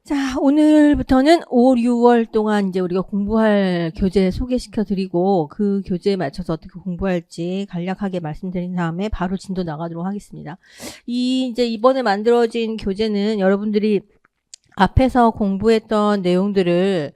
자, 오늘부터는 5, 6월 동안 이제 우리가 공부할 교재 소개시켜 드리고 그 교재에 맞춰서 어떻게 공부할지 간략하게 말씀드린 다음에 바로 진도 나가도록 하겠습니다. 이제 이번에 만들어진 교재는 여러분들이 앞에서 공부했던 내용들을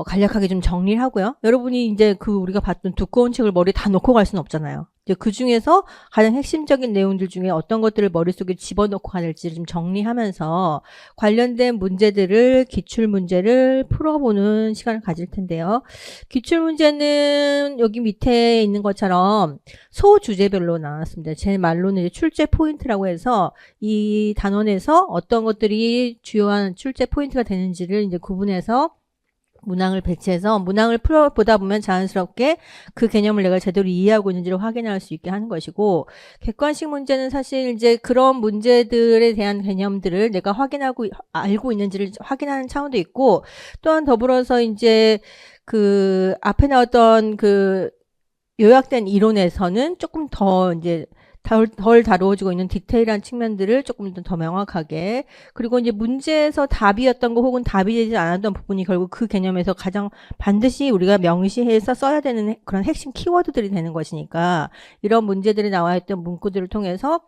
간략하게 좀 정리를 하고요. 여러분이 이제 우리가 봤던 두꺼운 책을 머리에 다 넣고 갈 수는 없잖아요. 이제 그 중에서 가장 핵심적인 내용들 중에 어떤 것들을 머릿속에 집어넣고 가는지를 좀 정리하면서 관련된 문제들을, 기출 문제를 풀어보는 시간을 가질 텐데요. 기출 문제는 여기 밑에 있는 것처럼 소주제별로 나왔습니다. 제 말로는 이제 출제 포인트라고 해서 이 단원에서 어떤 것들이 주요한 출제 포인트가 되는지를 이제 구분해서 문항을 배치해서 문항을 풀어보다 보면 자연스럽게 그 개념을 내가 제대로 이해하고 있는지를 확인할 수 있게 하는 것이고, 객관식 문제는 사실 이제 그런 문제들에 대한 개념들을 내가 확인하고 알고 있는지를 확인하는 차원도 있고, 또한 더불어서 이제 그 앞에 나왔던 그 요약된 이론에서는 조금 더 이제 덜 다루어지고 있는 디테일한 측면들을 조금 더 명확하게, 그리고 이제 문제에서 답이었던 거 혹은 답이 되지 않았던 부분이 결국 그 개념에서 가장 반드시 우리가 명시해서 써야 되는 그런 핵심 키워드들이 되는 것이니까 이런 문제들이 나와 있던 문구들을 통해서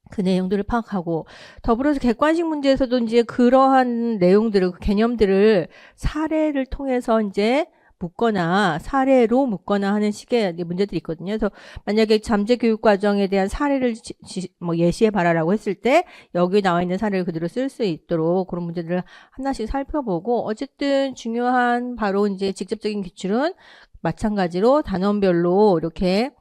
그 내용들을 파악하고, 더불어서 객관식 문제에서도 이제 그러한 내용들을, 개념들을 사례를 통해서 이제 묶거나 사례로 묶거나 하는 식의 문제들이 있거든요. 그래서 만약에 잠재 교육 과정에 대한 사례를 예시해 봐라라고 했을 때 여기 나와 있는 사례를 그대로 쓸 수 있도록 그런 문제들을 하나씩 살펴보고, 어쨌든 중요한 바로 이제 직접적인 기출은 마찬가지로 단원별로 이렇게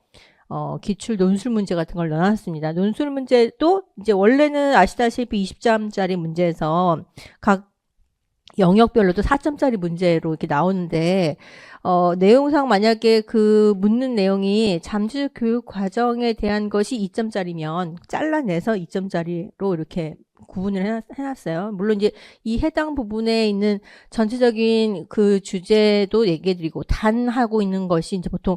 기출 논술 문제 같은 걸 넣어놨습니다. 논술 문제도 이제 원래는 아시다시피 20점짜리 문제에서 각 영역별로도 4점짜리 문제로 이렇게 나오는데, 내용상 만약에 그 묻는 내용이 잠재 교육 과정에 대한 것이 2점짜리면 잘라내서 2점짜리로 이렇게 구분을 해놨어요. 물론 이제 이 해당 부분에 있는 전체적인 그 주제도 얘기해드리고, 단 하고 있는 것이 이제 보통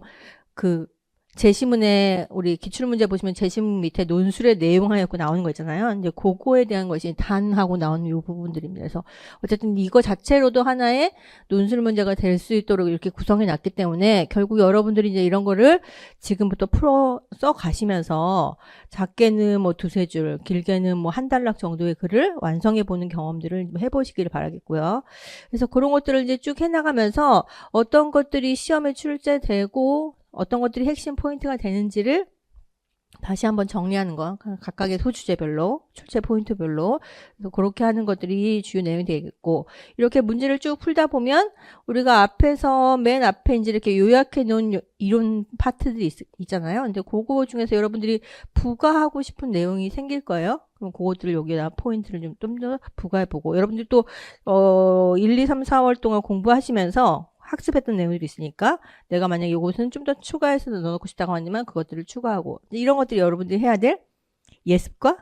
그 제시문에 우리 기출문제 보시면 제시문 밑에 논술의 내용 하였고 나오는 거 있잖아요. 이제 그거에 대한 것이 단하고 나오는 이 부분들입니다. 그래서 어쨌든 이거 자체로도 하나의 논술 문제가 될 수 있도록 이렇게 구성해 놨기 때문에 결국 여러분들이 이제 이런 거를 지금부터 풀어 써 가시면서 작게는 뭐 두세 줄, 길게는 뭐 한 단락 정도의 글을 완성해 보는 경험들을 해보시기를 바라겠고요. 그래서 그런 것들을 이제 쭉 해나가면서 어떤 것들이 시험에 출제되고 어떤 것들이 핵심 포인트가 되는지를 다시 한번 정리하는 거, 각각의 소주제별로, 출제 포인트별로. 그래서 그렇게 하는 것들이 주요 내용이 되겠고, 이렇게 문제를 쭉 풀다 보면 우리가 앞에서 맨 앞에 이제 이렇게 요약해 놓은 이론 파트들이 있잖아요. 근데 그거 중에서 여러분들이 부과하고 싶은 내용이 생길 거예요. 그럼 그것들을 여기다 포인트를 좀 더 부과해 보고, 여러분들 또 1, 2, 3, 4월 동안 공부하시면서 학습했던 내용들이 있으니까 내가 만약에 이것은 좀 더 추가해서 넣어놓고 싶다고 하지만 그것들을 추가하고, 이런 것들이 여러분들이 해야 될 예습과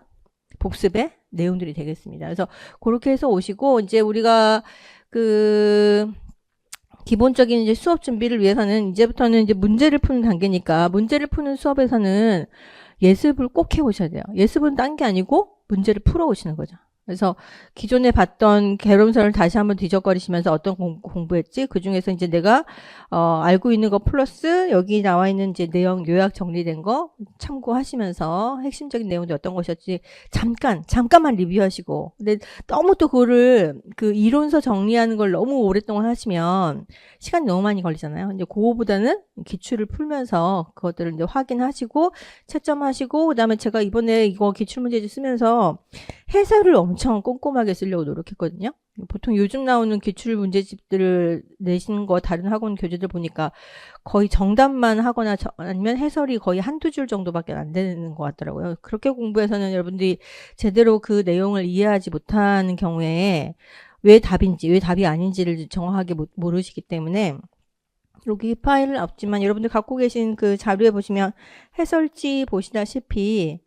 복습의 내용들이 되겠습니다. 그래서 그렇게 해서 오시고, 이제 우리가 그 기본적인 이제 수업 준비를 위해서는 이제부터는 이제 문제를 푸는 단계니까 문제를 푸는 수업에서는 예습을 꼭 해오셔야 돼요. 예습은 딴 게 아니고 문제를 풀어 오시는 거죠. 그래서 기존에 봤던 개론서를 다시 한번 뒤적거리시면서 어떤 공부했지? 그 중에서 이제 내가 알고 있는 거 플러스 여기 나와 있는 이제 내용 요약 정리된 거 참고하시면서 핵심적인 내용들이 어떤 것이었지 잠깐만 리뷰하시고, 근데 너무 또 그거를 그 이론서 정리하는 걸 너무 오랫동안 하시면 시간이 너무 많이 걸리잖아요. 근데 그거보다는 기출을 풀면서 그것들을 이제 확인하시고 채점하시고, 그다음에 제가 이번에 이거 기출문제집 쓰면서 해설을 엄청 꼼꼼하게 쓰려고 노력했거든요. 보통 요즘 나오는 기출 문제집들을 내시는 거 다른 학원 교재들 보니까 거의 정답만 하거나 아니면 해설이 거의 한두 줄 정도밖에 안 되는 것 같더라고요. 그렇게 공부해서는 여러분들이 제대로 그 내용을 이해하지 못하는 경우에 왜 답인지 왜 답이 아닌지를 정확하게 모르시기 때문에, 여기 파일은 없지만 여러분들 갖고 계신 그 자료에 보시면 해설지 보시다시피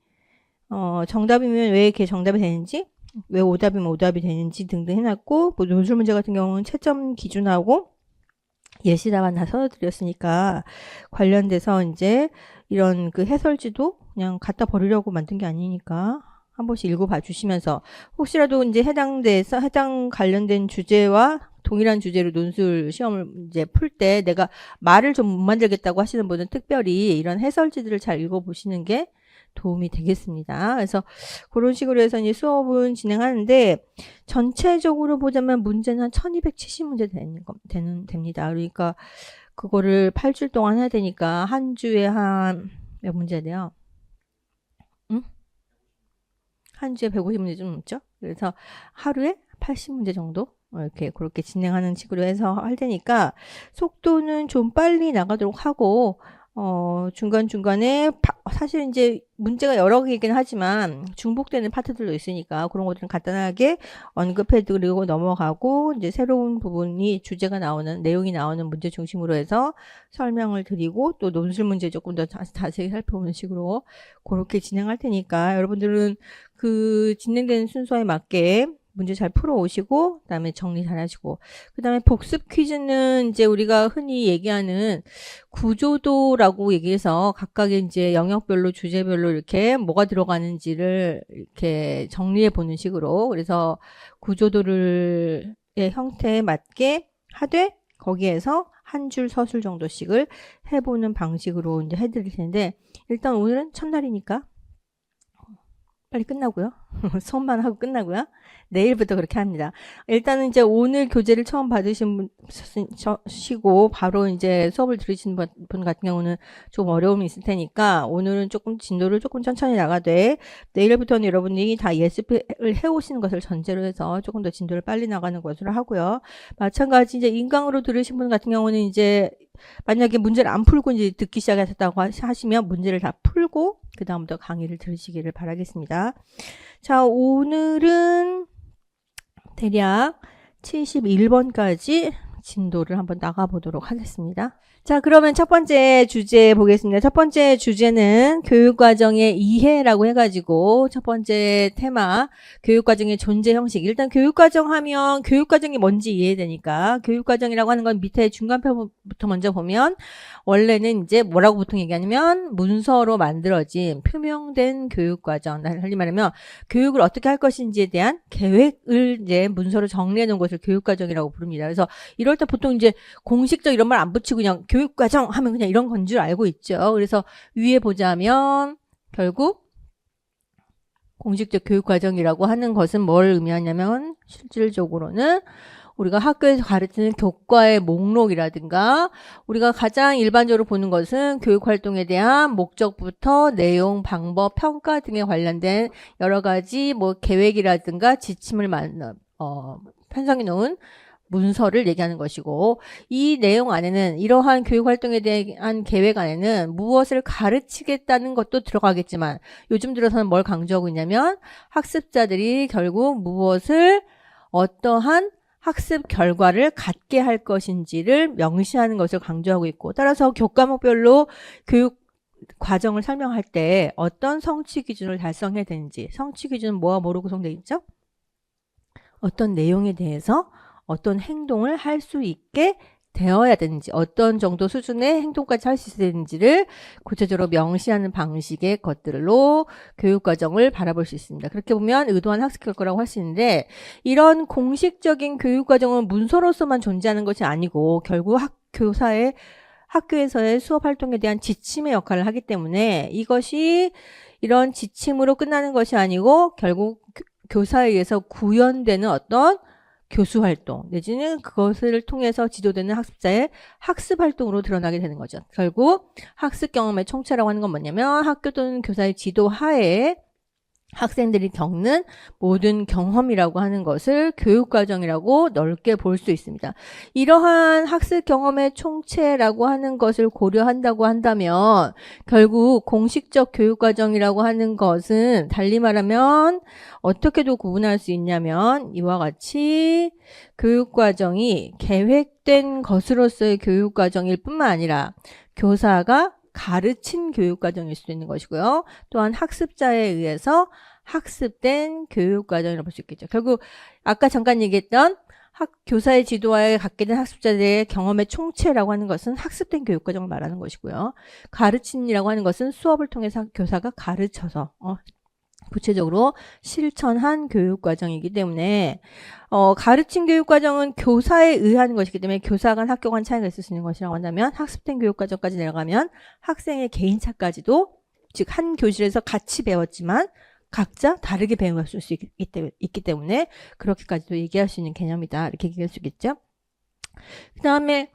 정답이면 왜 이렇게 정답이 되는지, 왜 오답이면 오답이 되는지 등등 해놨고, 뭐 논술 문제 같은 경우는 채점 기준하고 예시 답안 다 써드렸으니까 관련돼서 이제 이런 그 해설지도 그냥 갖다 버리려고 만든 게 아니니까 한 번씩 읽어봐 주시면서 혹시라도 이제 해당 관련된 주제와 동일한 주제로 논술 시험을 이제 풀 때 내가 말을 좀 못 만들겠다고 하시는 분은 특별히 이런 해설지들을 잘 읽어보시는 게 도움이 되겠습니다. 그래서 그런 식으로 해서 이제 수업은 진행하는데 전체적으로 보자면 문제는 한 1270문제 됩니다. 그러니까 그거를 8주 동안 해야 되니까 한 주에 한 몇 문제 돼요? 응? 한 주에 150문제 좀 넘죠? 그래서 하루에 80문제 정도? 이렇게 그렇게 진행하는 식으로 해서 할 테니까 속도는 좀 빨리 나가도록 하고 중간중간에 사실 이제 문제가 여러 개이긴 하지만 중복되는 파트들도 있으니까 그런 것들은 간단하게 언급해드리고 넘어가고 이제 새로운 부분이 주제가 나오는 내용이 나오는 문제 중심으로 해서 설명을 드리고 또 논술 문제 조금 더 자세히 살펴보는 식으로 그렇게 진행할 테니까 여러분들은 그 진행되는 순서에 맞게 문제 잘 풀어오시고 그다음에 정리 잘 하시고 그다음에 복습 퀴즈는 이제 우리가 흔히 얘기하는 구조도라고 얘기해서 각각의 이제 영역별로 주제별로 이렇게 뭐가 들어가는지를 이렇게 정리해 보는 식으로 그래서 구조도를 형태에 맞게 하되 거기에서 한 줄 서술 정도씩을 해보는 방식으로 이제 해드릴 텐데 일단 오늘은 첫날이니까 빨리 끝나고요. 수업만 하고 끝나고요. 내일부터 그렇게 합니다. 일단은 이제 오늘 교재를 처음 받으시고 바로 이제 수업을 들으신 분 같은 경우는 좀 어려움이 있을 테니까 오늘은 조금 진도를 조금 천천히 나가되 내일부터는 여러분이 다 예습을 해오시는 것을 전제로 해서 조금 더 진도를 빨리 나가는 것으로 하고요. 마찬가지 이제 인강으로 들으신 분 같은 경우는 이제 만약에 문제를 안 풀고 이제 듣기 시작하셨다고 하시면 문제를 다 풀고 그 다음부터 강의를 들으시기를 바라겠습니다. 자, 오늘은 대략 71번까지 진도를 한번 나가보도록 하겠습니다. 자, 그러면 첫 번째 주제 보겠습니다. 첫 번째 주제는 교육과정의 이해라고 해가지고 첫 번째 테마 교육과정의 존재 형식. 일단 교육과정 하면 교육과정이 뭔지 이해되니까 교육과정이라고 하는 건 밑에 중간표부터 먼저 보면 원래는 이제 뭐라고 보통 얘기하냐면 문서로 만들어진 표명된 교육과정. 달리 말하면 교육을 어떻게 할 것인지에 대한 계획을 이제 문서로 정리해 놓은 것을 교육과정이라고 부릅니다. 그래서 이럴 때 보통 이제 공식적 이런 말 안 붙이고 그냥 교육과정 하면 그냥 이런 건 줄 알고 있죠. 그래서 위에 보자면 결국 공식적 교육과정이라고 하는 것은 뭘 의미하냐면 실질적으로는 우리가 학교에서 가르치는 교과의 목록이라든가 우리가 가장 일반적으로 보는 것은 교육활동에 대한 목적부터 내용, 방법, 평가 등에 관련된 여러 가지 뭐 계획이라든가 지침을 편성해 놓은 문서를 얘기하는 것이고 이 내용 안에는 이러한 교육활동에 대한 계획 안에는 무엇을 가르치겠다는 것도 들어가겠지만 요즘 들어서는 뭘 강조하고 있냐면 학습자들이 결국 무엇을 어떠한 학습 결과를 갖게 할 것인지를 명시하는 것을 강조하고 있고 따라서 교과목별로 교육 과정을 설명할 때 어떤 성취 기준을 달성해야 되는지 성취 기준은 뭐와 뭐로 구성되어 있죠? 어떤 내용에 대해서 어떤 행동을 할 수 있게 되어야 되는지 어떤 정도 수준의 행동까지 할 수 있어야 되는지를 구체적으로 명시하는 방식의 것들로 교육과정을 바라볼 수 있습니다. 그렇게 보면 의도한 학습 결과라고 할 수 있는데 이런 공식적인 교육과정은 문서로서만 존재하는 것이 아니고 결국 교사의 학교에서의 수업 활동에 대한 지침의 역할을 하기 때문에 이것이 이런 지침으로 끝나는 것이 아니고 결국 교사에 의해서 구현되는 어떤 교수 활동 내지는 그것을 통해서 지도되는 학습자의 학습 활동으로 드러나게 되는 거죠. 결국 학습 경험의 총체라고 하는 건 뭐냐면 학교 또는 교사의 지도 하에 학생들이 겪는 모든 경험이라고 하는 것을 교육과정이라고 넓게 볼 수 있습니다. 이러한 학습 경험의 총체라고 하는 것을 고려한다고 한다면 결국 공식적 교육과정이라고 하는 것은 달리 말하면 어떻게도 구분할 수 있냐면 이와 같이 교육과정이 계획된 것으로서의 교육과정일 뿐만 아니라 교사가 가르친 교육과정일 수도 있는 것이고요. 또한 학습자에 의해서 학습된 교육과정이라고 볼 수 있겠죠. 결국 아까 잠깐 얘기했던 교사의 지도하에 갖게 된 학습자들의 경험의 총체라고 하는 것은 학습된 교육과정을 말하는 것이고요. 가르침이라고 하는 것은 수업을 통해서 교사가 가르쳐서 구체적으로 실천한 교육과정이기 때문에 가르침 교육과정은 교사에 의한 것이기 때문에 교사 간 학교 간 차이가 있을 수 있는 것이라고 한다면 학습된 교육과정까지 내려가면 학생의 개인차까지도 즉 한 교실에서 같이 배웠지만 각자 다르게 배웠을 수 있기 때문에 그렇게까지도 얘기할 수 있는 개념이다. 이렇게 얘기할 수 있겠죠. 그 다음에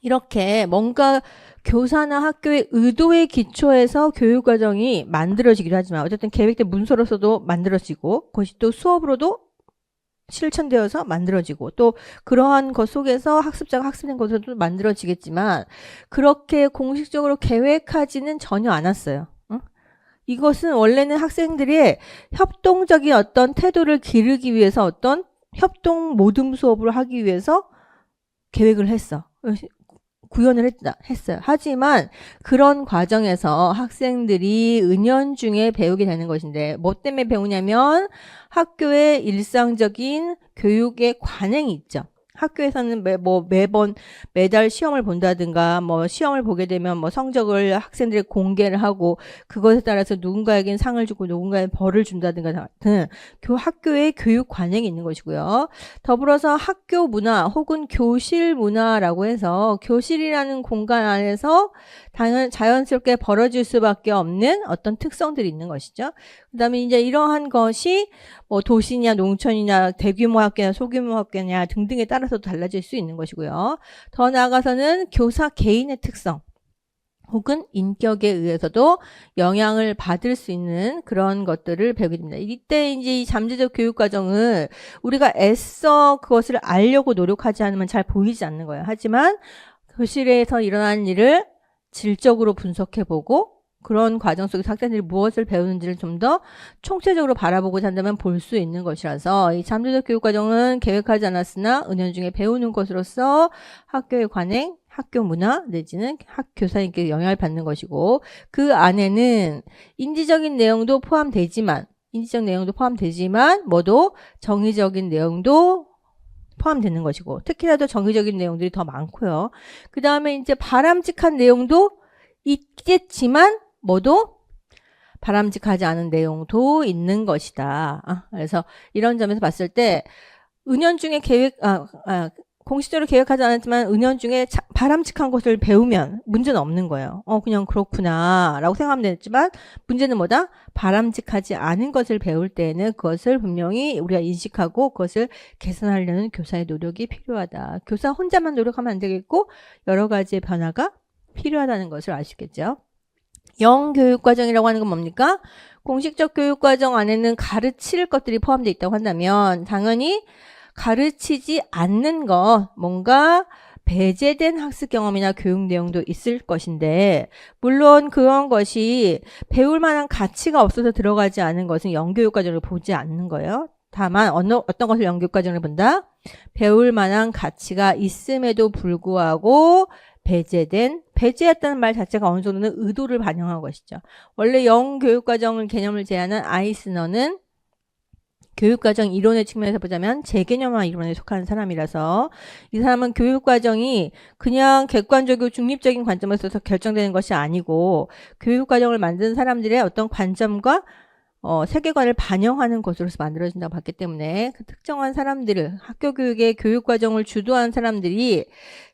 이렇게 뭔가 교사나 학교의 의도에 기초해서 교육과정이 만들어지기도 하지만 어쨌든 계획된 문서로서도 만들어지고 그것이 또 수업으로도 실천되어서 만들어지고 또 그러한 것 속에서 학습자가 학습된 것으로도 만들어지겠지만 그렇게 공식적으로 계획하지는 전혀 않았어요. 이것은 원래는 학생들의 협동적인 어떤 태도를 기르기 위해서 어떤 협동 모듬 수업을 하기 위해서 계획을 했어. 구현을 했어요. 하지만 그런 과정에서 학생들이 은연중에 배우게 되는 것인데 뭐 때문에 배우냐면 학교의 일상적인 교육의 관행이 있죠. 학교에서는 매달 시험을 본다든가 뭐 시험을 보게 되면 뭐 성적을 학생들이 공개를 하고 그것에 따라서 누군가에겐 상을 주고 누군가에겐 벌을 준다든가 같은 학교의 교육 관행이 있는 것이고요. 더불어서 학교 문화 혹은 교실 문화라고 해서 교실이라는 공간 안에서 자연스럽게 벌어질 수밖에 없는 어떤 특성들이 있는 것이죠. 그 다음에 이제 이러한 것이 뭐 도시냐 농촌이냐 대규모 학교냐 소규모 학교냐 등등에 따라서 달라질 수 있는 것이고요. 더 나아가서는 교사 개인의 특성 혹은 인격에 의해서도 영향을 받을 수 있는 그런 것들을 배우게 됩니다. 이때 이제 이 잠재적 교육 과정을 우리가 애써 그것을 알려고 노력하지 않으면 잘 보이지 않는 거예요. 하지만 교실에서 일어나는 일을 질적으로 분석해보고 그런 과정 속에서 학생들이 무엇을 배우는지를 좀 더 총체적으로 바라보고자 한다면 볼 수 있는 것이라서 이 잠재적 교육 과정은 계획하지 않았으나 은연중에 배우는 것으로서 학교의 관행, 학교 문화 내지는 교사님께 영향을 받는 것이고 그 안에는 인지적인 내용도 포함되지만 뭐도 정의적인 내용도 포함되는 것이고 특히나도 정의적인 내용들이 더 많고요. 그 다음에 이제 바람직한 내용도 있겠지만 뭐도 바람직하지 않은 내용도 있는 것이다. 그래서 이런 점에서 봤을 때 은연중에 공식적으로 계획하지 않았지만 은연중에 바람직한 것을 배우면 문제는 없는 거예요. 그냥 그렇구나 라고 생각하면 되겠지만 문제는 뭐다? 바람직하지 않은 것을 배울 때에는 그것을 분명히 우리가 인식하고 그것을 개선하려는 교사의 노력이 필요하다. 교사 혼자만 노력하면 안 되겠고 여러 가지의 변화가 필요하다는 것을 아시겠죠? 영교육과정이라고 하는 건 뭡니까? 공식적 교육과정 안에는 가르칠 것들이 포함되어 있다고 한다면 당연히 가르치지 않는 것, 뭔가 배제된 학습 경험이나 교육 내용도 있을 것인데 물론 그런 것이 배울 만한 가치가 없어서 들어가지 않은 것은 영교육과정을 보지 않는 거예요. 다만 어떤 것을 영교육과정을 본다? 배울 만한 가치가 있음에도 불구하고 배제했다는 말 자체가 어느 정도는 의도를 반영한 것이죠. 원래 영교육과정을 개념을 제안한 아이스너는 교육과정 이론의 측면에서 보자면 재개념화 이론에 속하는 사람이라서 이 사람은 교육과정이 그냥 객관적이고 중립적인 관점에서 결정되는 것이 아니고 교육과정을 만든 사람들의 어떤 관점과 세계관을 반영하는 것으로서 만들어진다고 봤기 때문에 그 특정한 사람들을 학교 교육의 교육과정을 주도한 사람들이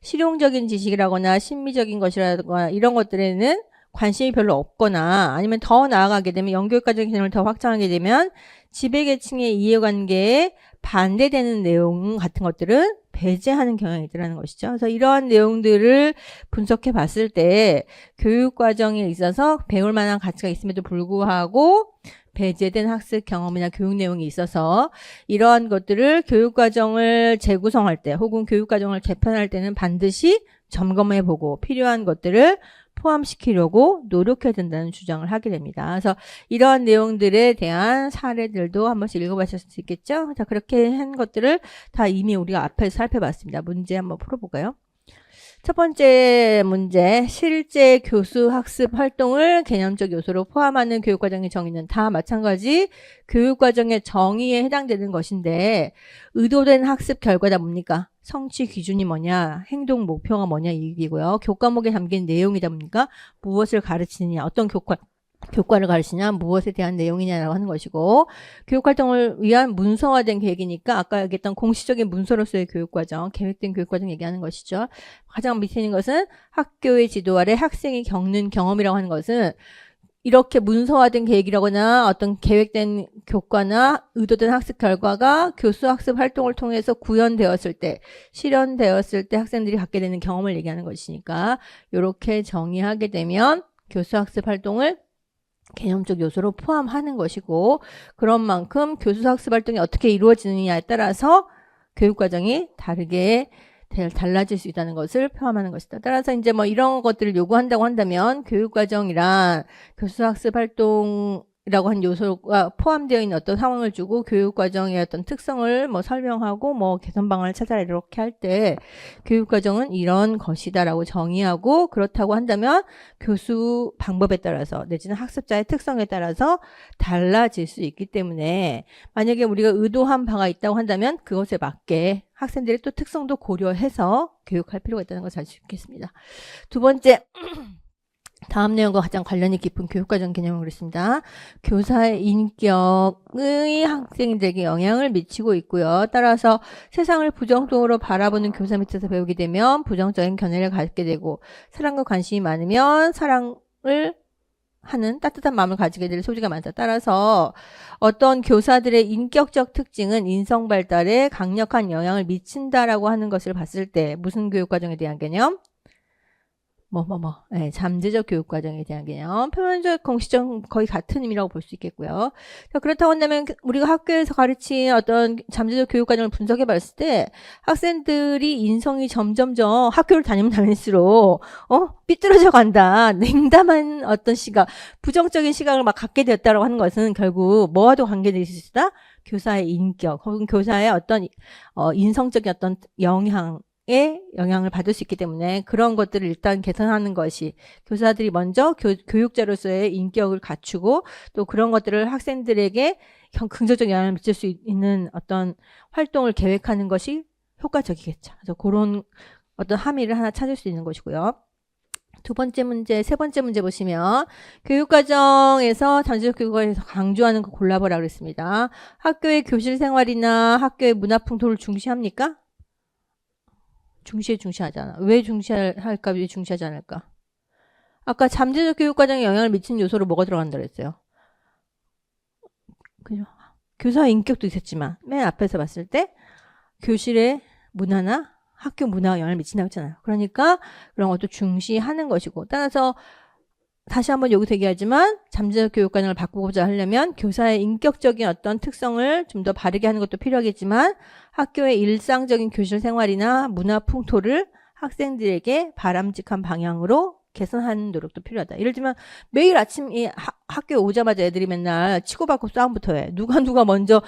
실용적인 지식이라거나 심미적인 것이라거나 이런 것들에는 관심이 별로 없거나 아니면 더 나아가게 되면 영교육과정 개념을 더 확장하게 되면 지배계층의 이해관계에 반대되는 내용 같은 것들은 배제하는 경향이 있더라는 것이죠. 그래서 이러한 내용들을 분석해 봤을 때 교육과정에 있어서 배울 만한 가치가 있음에도 불구하고 배제된 학습 경험이나 교육 내용이 있어서 이러한 것들을 교육과정을 재구성할 때 혹은 교육과정을 개편할 때는 반드시 점검해보고 필요한 것들을 포함시키려고 노력해야 된다는 주장을 하게 됩니다. 그래서 이러한 내용들에 대한 사례들도 한 번씩 읽어보실 수 있겠죠? 자, 그렇게 한 것들을 다 이미 우리가 앞에서 살펴봤습니다. 문제 한번 풀어볼까요? 첫 번째 문제, 실제 교수 학습 활동을 개념적 요소로 포함하는 교육과정의 정의는 다 마찬가지 교육과정의 정의에 해당되는 것인데 의도된 학습 결과다 뭡니까? 성취 기준이 뭐냐, 행동 목표가 뭐냐 이 얘기고요. 교과목에 담긴 내용이다 뭡니까? 무엇을 가르치느냐, 어떤 교과를 가르치냐, 무엇에 대한 내용이냐라고 하는 것이고, 교육활동을 위한 문서화된 계획이니까 아까 얘기했던 공식적인 문서로서의 교육과정, 계획된 교육과정 얘기하는 것이죠. 가장 밑에 있는 것은 학교의 지도 아래 학생이 겪는 경험이라고 하는 것은 이렇게 문서화된 계획이라거나 어떤 계획된 교과나 의도된 학습 결과가 교수 학습 활동을 통해서 구현되었을 때, 실현되었을 때 학생들이 갖게 되는 경험을 얘기하는 것이니까 이렇게 정의하게 되면 교수 학습 활동을 개념적 요소로 포함하는 것이고, 그런 만큼 교수 학습 활동이 어떻게 이루어지느냐에 따라서 교육과정이 다르게 달라질 수 있다는 것을 포함하는 것이다. 따라서 이제 뭐 이런 것들을 요구한다고 한다면 교육과정이란 교수 학습 활동이라고 한 요소가 포함되어 있는 어떤 상황을 주고 교육과정의 어떤 특성을 뭐 설명하고 뭐 개선 방안을 찾아라 이렇게 할 때 교육과정은 이런 것이다라고 정의하고, 그렇다고 한다면 교수 방법에 따라서 내지는 학습자의 특성에 따라서 달라질 수 있기 때문에 만약에 우리가 의도한 바가 있다고 한다면 그것에 맞게 학생들의 또 특성도 고려해서 교육할 필요가 있다는 것을 알 수 있겠습니다. 두 번째, 다음 내용과 가장 관련이 깊은 교육과정 개념을 그랬습니다. 교사의 인격의 학생들에게 영향을 미치고 있고요. 따라서 세상을 부정적으로 바라보는 교사 밑에서 배우게 되면 부정적인 견해를 갖게 되고, 사랑과 관심이 많으면 사랑을 하는 따뜻한 마음을 가지게 될 소지가 많다. 따라서 어떤 교사들의 인격적 특징은 인성 발달에 강력한 영향을 미친다라고 하는 것을 봤을 때 무슨 교육과정에 대한 개념? 네, 잠재적 교육과정에 대한 개념, 표면적, 공식적 거의 같은 의미라고 볼 수 있겠고요. 자, 그렇다고 한다면 우리가 학교에서 가르친 어떤 잠재적 교육과정을 분석해 봤을 때 학생들이 인성이 점점점 학교를 다니면 다닐수록 삐뚤어져 간다. 냉담한 어떤 시각, 부정적인 시각을 막 갖게 되었다고 하는 것은 결국 뭐와도 관계될 수 있다? 교사의 인격 혹은 교사의 어떤 인성적인 어떤 영향을 받을 수 있기 때문에 그런 것들을 일단 개선하는 것이, 교사들이 먼저 교육자로서의 인격을 갖추고 또 그런 것들을 학생들에게 긍정적 영향을 미칠 수 있는 어떤 활동을 계획하는 것이 효과적이겠죠. 그래서 그런 어떤 함의를 하나 찾을 수 있는 것이고요. 두 번째 문제, 세 번째 문제 보시면 교육과정에서 잠재적 교육과정에서 강조하는 거 골라보라 그랬습니다. 학교의 교실 생활이나 학교의 문화풍토를 중시합니까? 중시하잖아. 왜 중시할까? 왜 중시하지 않을까? 아까 잠재적 교육과정에 영향을 미치는 요소로 뭐가 들어간다 그랬어요? 그죠? 교사의 인격도 있었지만 맨 앞에서 봤을 때 교실의 문화나 학교 문화가 영향을 미친다고 했잖아요. 그러니까 그런 것도 중시하는 것이고, 따라서 다시 한번 여기서 얘기하지만 잠재적 교육과정을 바꾸고자 하려면 교사의 인격적인 어떤 특성을 좀 더 바르게 하는 것도 필요하겠지만 학교의 일상적인 교실 생활이나 문화 풍토를 학생들에게 바람직한 방향으로 개선하는 노력도 필요하다. 예를 들면 매일 아침 학교에 오자마자 애들이 맨날 치고받고 싸움부터 해. 누가 먼저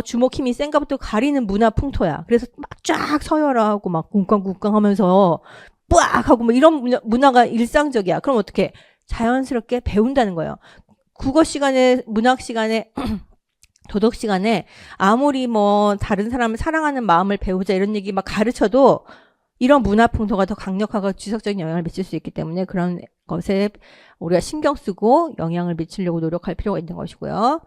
주먹 힘이 센가부터 가리는 문화 풍토야. 그래서 막 쫙 서열하고 막 꿍깡꿍깡 하면서 뿌악 하고 뭐 이런 문화가 일상적이야. 그럼 어떻게? 자연스럽게 배운다는 거예요. 국어 시간에, 문학 시간에, 도덕 시간에 아무리 뭐 다른 사람을 사랑하는 마음을 배우자 이런 얘기 막 가르쳐도 이런 문화 풍토가 더 강력하고 지속적인 영향을 미칠 수 있기 때문에 그런 것에 우리가 신경 쓰고 영향을 미치려고 노력할 필요가 있는 것이고요.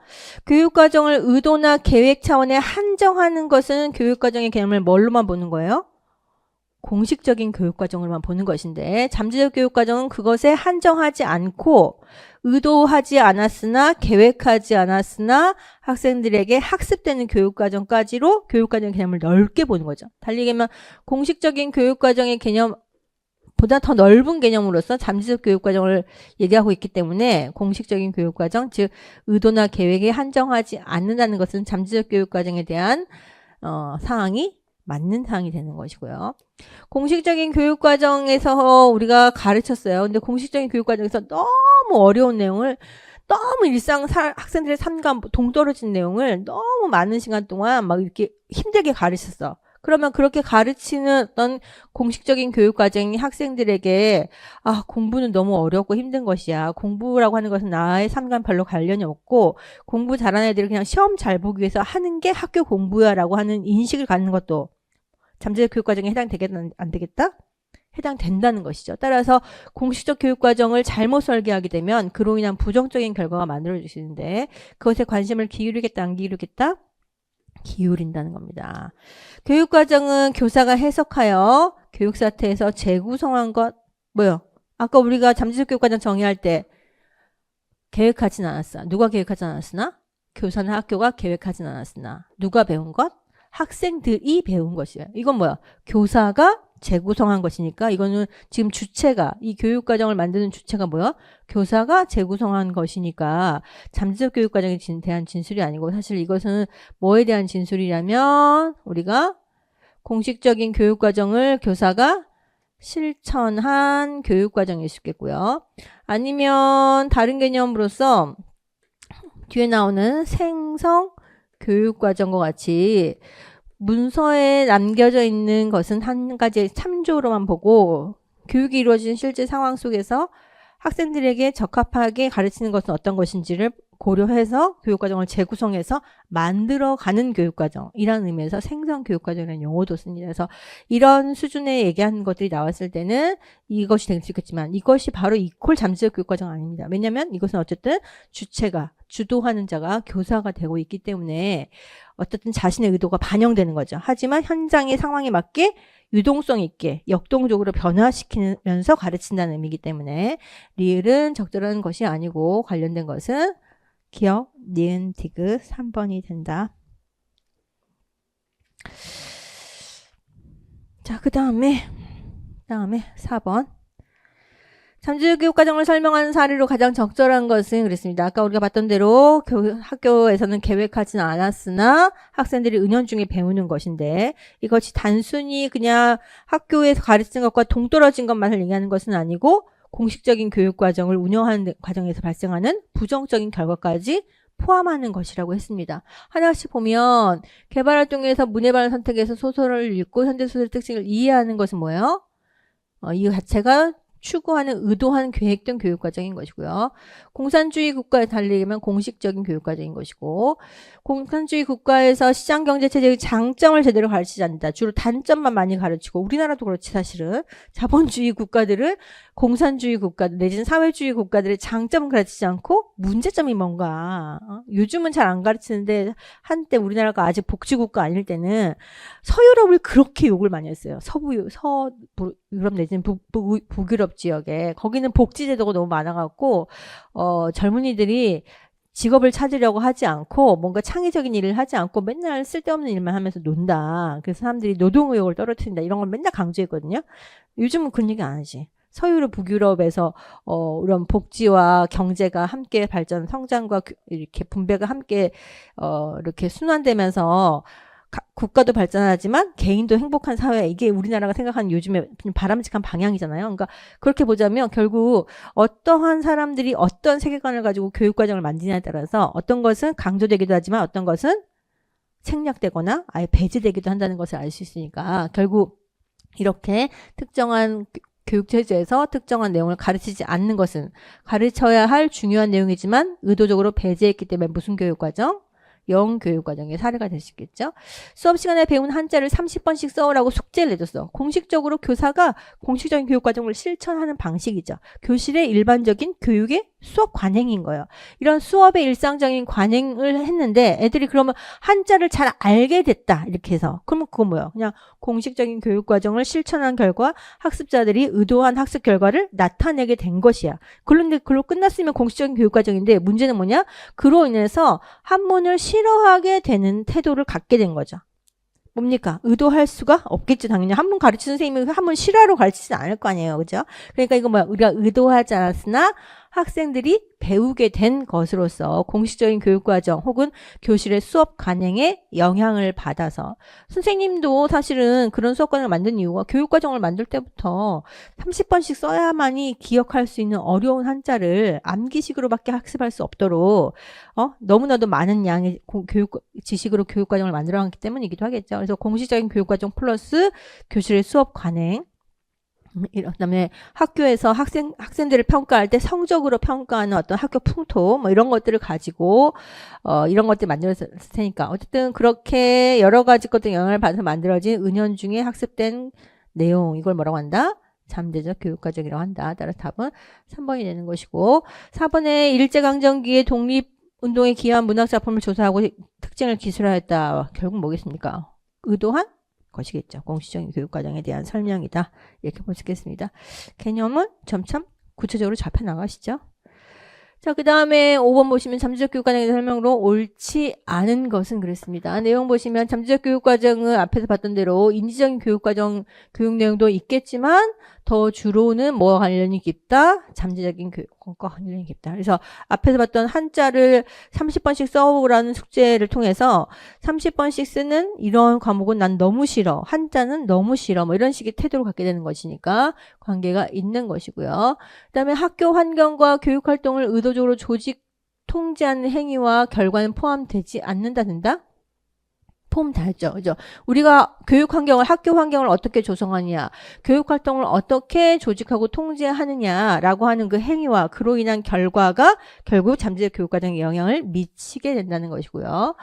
교육과정을 의도나 계획 차원에 한정하는 것은 교육과정의 개념을 뭘로만 보는 거예요? 공식적인 교육과정으로만 보는 것인데, 잠재적 교육과정은 그것에 한정하지 않고 의도하지 않았으나 계획하지 않았으나 학생들에게 학습되는 교육과정까지로 교육과정의 개념을 넓게 보는 거죠. 달리 얘기하면 공식적인 교육과정의 개념보다 더 넓은 개념으로서 잠재적 교육과정을 얘기하고 있기 때문에 공식적인 교육과정, 즉 의도나 계획에 한정하지 않는다는 것은 잠재적 교육과정에 대한 사항이 맞는 사항이 되는 것이고요. 공식적인 교육과정에서 우리가 가르쳤어요. 근데 공식적인 교육과정에서 너무 어려운 내용을, 너무 학생들의 삶과 동떨어진 내용을 너무 많은 시간 동안 막 이렇게 힘들게 가르쳤어. 그러면 그렇게 가르치는 어떤 공식적인 교육 과정이 학생들에게 공부는 너무 어렵고 힘든 것이야. 공부라고 하는 것은 나의 삶과는 별로 관련이 없고 공부 잘하는 애들이 그냥 시험 잘 보기 위해서 하는 게 학교 공부야라고 하는 인식을 갖는 것도 잠재 교육 과정에 해당되겠다 안 되겠다? 해당된다는 것이죠. 따라서 공식적 교육 과정을 잘못 설계하게 되면 그로 인한 부정적인 결과가 만들어지시는데 그것에 관심을 기울이겠다 안 기울이겠다? 기울인다는 겁니다. 교육과정은 교사가 해석하여 교육사태에서 재구성한 것 뭐요? 아까 우리가 잠재적 교육과정 정의할 때 계획하진 않았어. 누가 계획하지 않았으나? 교사나 학교가 계획하진 않았으나 누가 배운 것? 학생들이 배운 것이에요. 이건 뭐야? 교사가 재구성한 것이니까 이거는 지금 주체가 이 교육과정을 만드는 주체가 뭐야? 교사가 재구성한 것이니까 잠재적 교육과정에 대한 진술이 아니고 사실 이것은 뭐에 대한 진술이라면 우리가 공식적인 교육과정을 교사가 실천한 교육과정일 수 있겠고요. 아니면 다른 개념으로서 뒤에 나오는 생성 교육과정과 같이 문서에 남겨져 있는 것은 한 가지의 참조로만 보고 교육이 이루어진 실제 상황 속에서 학생들에게 적합하게 가르치는 것은 어떤 것인지를 고려해서 교육과정을 재구성해서 만들어가는 교육과정이라는 의미에서 생성교육과정이라는 용어도 씁니다. 그래서 이런 수준의 얘기하는 것들이 나왔을 때는 이것이 될 수 있겠지만 이것이 바로 이퀄 잠재적 교육과정 아닙니다. 왜냐하면 이것은 어쨌든 주체가 주도하는 자가 교사가 되고 있기 때문에 어쨌든 자신의 의도가 반영되는 거죠. 하지만 현장의 상황에 맞게 유동성 있게 역동적으로 변화시키면서 가르친다는 의미이기 때문에 리을은 적절한 것이 아니고 관련된 것은 기억, 니은, 디귿 3번이 된다. 자, 그 다음에 4번. 잠재적 교육과정을 설명하는 사례로 가장 적절한 것은 그랬습니다. 아까 우리가 봤던 대로 학교에서는 계획하지는 않았으나 학생들이 은연중에 배우는 것인데 이것이 단순히 그냥 학교에서 가르치는 것과 동떨어진 것만을 얘기하는 것은 아니고 공식적인 교육과정을 운영하는 과정에서 발생하는 부정적인 결과까지 포함하는 것이라고 했습니다. 하나씩 보면 개발활동에서 문해반을 선택해서 소설을 읽고 현대소설의 특징을 이해하는 것은 뭐예요? 이 자체가 추구하는 의도한 계획된 교육과정인 것이고요. 공산주의 국가에 달리면 공식적인 교육과정인 것이고 공산주의 국가에서 시장경제체제의 장점을 제대로 가르치지 않는다. 주로 단점만 많이 가르치고 우리나라도 그렇지 사실은 자본주의 국가들은 공산주의 국가들 내지는 사회주의 국가들의 장점을 가르치지 않고 문제점이 뭔가 요즘은 잘 안 가르치는데 한때 우리나라가 아직 복지국가 아닐 때는 서유럽을 그렇게 욕을 많이 했어요. 서유럽 내지는 북유럽 지역에 거기는 복지제도가 너무 많아갖고 젊은이들이 직업을 찾으려고 하지 않고 뭔가 창의적인 일을 하지 않고 맨날 쓸데없는 일만 하면서 논다. 그래서 사람들이 노동의욕을 떨어뜨린다. 이런 걸 맨날 강조했거든요. 요즘은 그런 얘기 안 하지. 서유럽, 북유럽에서 이런 복지와 경제가 함께 발전, 성장과 이렇게 분배가 함께 이렇게 순환되면서 국가도 발전하지만 개인도 행복한 사회, 이게 우리나라가 생각하는 요즘에 바람직한 방향이잖아요. 그러니까 그렇게 보자면 결국 어떠한 사람들이 어떤 세계관을 가지고 교육과정을 만드냐에 따라서 어떤 것은 강조되기도 하지만 어떤 것은 생략되거나 아예 배제되기도 한다는 것을 알 수 있으니까 결국 이렇게 특정한 교육체제에서 특정한 내용을 가르치지 않는 것은 가르쳐야 할 중요한 내용이지만 의도적으로 배제했기 때문에 무슨 교육과정? 영교육과정의 사례가 될 수 있겠죠. 수업 시간에 배운 한자를 30번씩 써오라고 숙제를 내줬어. 공식적으로 교사가 공식적인 교육과정을 실천하는 방식이죠. 교실의 일반적인 교육의 수업 관행인 거예요. 이런 수업의 일상적인 관행을 했는데 애들이 그러면 한자를 잘 알게 됐다 이렇게 해서 그러면 그거 뭐예요? 그냥 공식적인 교육과정을 실천한 결과 학습자들이 의도한 학습 결과를 나타내게 된 것이야. 그런데 그걸로 끝났으면 공식적인 교육과정인데 문제는 뭐냐? 그로 인해서 한문을 싫어하게 되는 태도를 갖게 된 거죠. 뭡니까? 의도할 수가 없겠죠. 당연히 한문 가르치는 선생님이 한문 싫어하러 가르치지 않을 거 아니에요. 그죠? 그러니까 이거 뭐야? 우리가 의도하지 않았으나 학생들이 배우게 된 것으로서 공식적인 교육과정 혹은 교실의 수업 관행에 영향을 받아서 선생님도 사실은 그런 수업과정을 만든 이유가 교육과정을 만들 때부터 30번씩 써야만이 기억할 수 있는 어려운 한자를 암기식으로밖에 학습할 수 없도록 너무나도 많은 양의 지식으로 교육과정을 만들어놨기 때문이기도 하겠죠. 그래서 공식적인 교육과정 플러스 교실의 수업 관행, 그다음에 학교에서 학생들을 평가할 때 성적으로 평가하는 어떤 학교 풍토 뭐 이런 것들을 가지고 이런 것들 만들었을 테니까 어쨌든 그렇게 여러 가지 것들 영향을 받아서 만들어진 은연중에 학습된 내용, 이걸 뭐라고 한다? 잠재적 교육과정이라고 한다. 따라서 답은 3번이 되는 것이고, 4번에 일제강점기의 독립운동에 기여한 문학작품을 조사하고 특징을 기술하였다. 결국 뭐겠습니까? 의도한 것이겠죠. 공식적인 교육과정에 대한 설명이다. 이렇게 볼 수 있겠습니다. 개념은 점점 구체적으로 잡혀 나가시죠. 자, 그 다음에 5번 보시면 잠재적 교육과정의 설명으로 옳지 않은 것은 그랬습니다. 내용 보시면 잠재적 교육과정은 앞에서 봤던 대로 인지적인 교육과정 교육 내용도 있겠지만 더 주로는 뭐와 관련이 깊다? 잠재적인 교육과 관련이 깊다. 그래서 앞에서 봤던 한자를 30번씩 써오라는 숙제를 통해서 30번씩 쓰는 이런 과목은 난 너무 싫어. 한자는 너무 싫어. 뭐 이런 식의 태도를 갖게 되는 것이니까 관계가 있는 것이고요. 그 다음에 학교 환경과 교육활동을 의도적으로 조직 통제하는 행위와 결과는 포함되지 않는다는다? 포함 다 했죠. 그죠? 우리가 교육 환경을, 학교 환경을 어떻게 조성하느냐, 교육 활동을 어떻게 조직하고 통제하느냐라고 하는 그 행위와 그로 인한 결과가 결국 잠재적 교육 과정에 영향을 미치게 된다는 것이고요.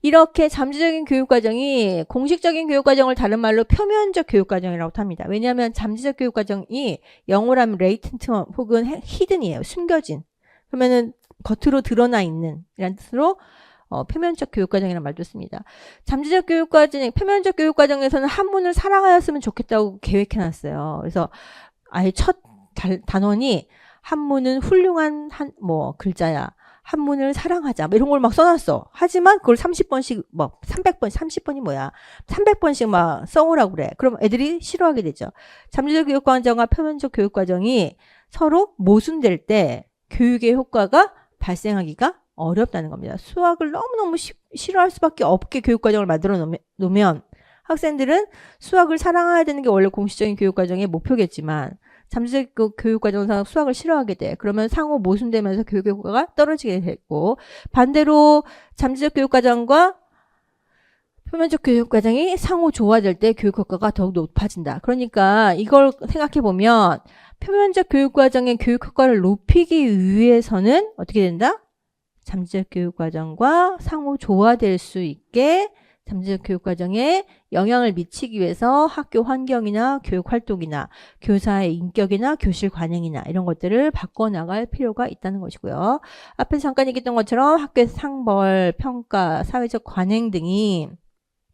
이렇게 잠재적인 교육 과정이 공식적인 교육 과정을 다른 말로 표면적 교육 과정이라고 합니다. 왜냐하면 잠재적 교육 과정이 영어로 하면 레이텐트 혹은 히든이에요. 숨겨진. 그러면은 겉으로 드러나 있는 이란 뜻으로 표면적 교육과정이라는 말도 씁니다. 잠재적 교육과정, 표면적 교육과정에서는 한문을 사랑하였으면 좋겠다고 계획해놨어요. 그래서 아예 첫 단원이 한문은 훌륭한 글자야. 한문을 사랑하자. 뭐 이런 걸 막 써놨어. 하지만 그걸 30번씩, 300번, 30번이 뭐야. 300번씩 막 써오라고 그래. 그럼 애들이 싫어하게 되죠. 잠재적 교육과정과 표면적 교육과정이 서로 모순될 때 교육의 효과가 발생하기가 어렵다는 겁니다. 수학을 너무너무 싫어할 수밖에 없게 교육과정을 만들어 놓으면 학생들은 수학을 사랑해야 되는 게 원래 공식적인 교육과정의 목표겠지만 잠재적 교육과정상 수학을 싫어하게 돼. 그러면 상호 모순되면서 교육 효과가 떨어지게 되고, 반대로 잠재적 교육과정과 표면적 교육과정이 상호 조화될 때 교육 효과가 더욱 높아진다. 그러니까 이걸 생각해 보면 표면적 교육과정의 교육 효과를 높이기 위해서는 어떻게 된다? 잠재적 교육과정과 상호 조화될 수 있게 잠재적 교육과정에 영향을 미치기 위해서 학교 환경이나 교육활동이나 교사의 인격이나 교실 관행이나 이런 것들을 바꿔나갈 필요가 있다는 것이고요. 앞에서 잠깐 얘기했던 것처럼 학교에서 상벌, 평가, 사회적 관행 등이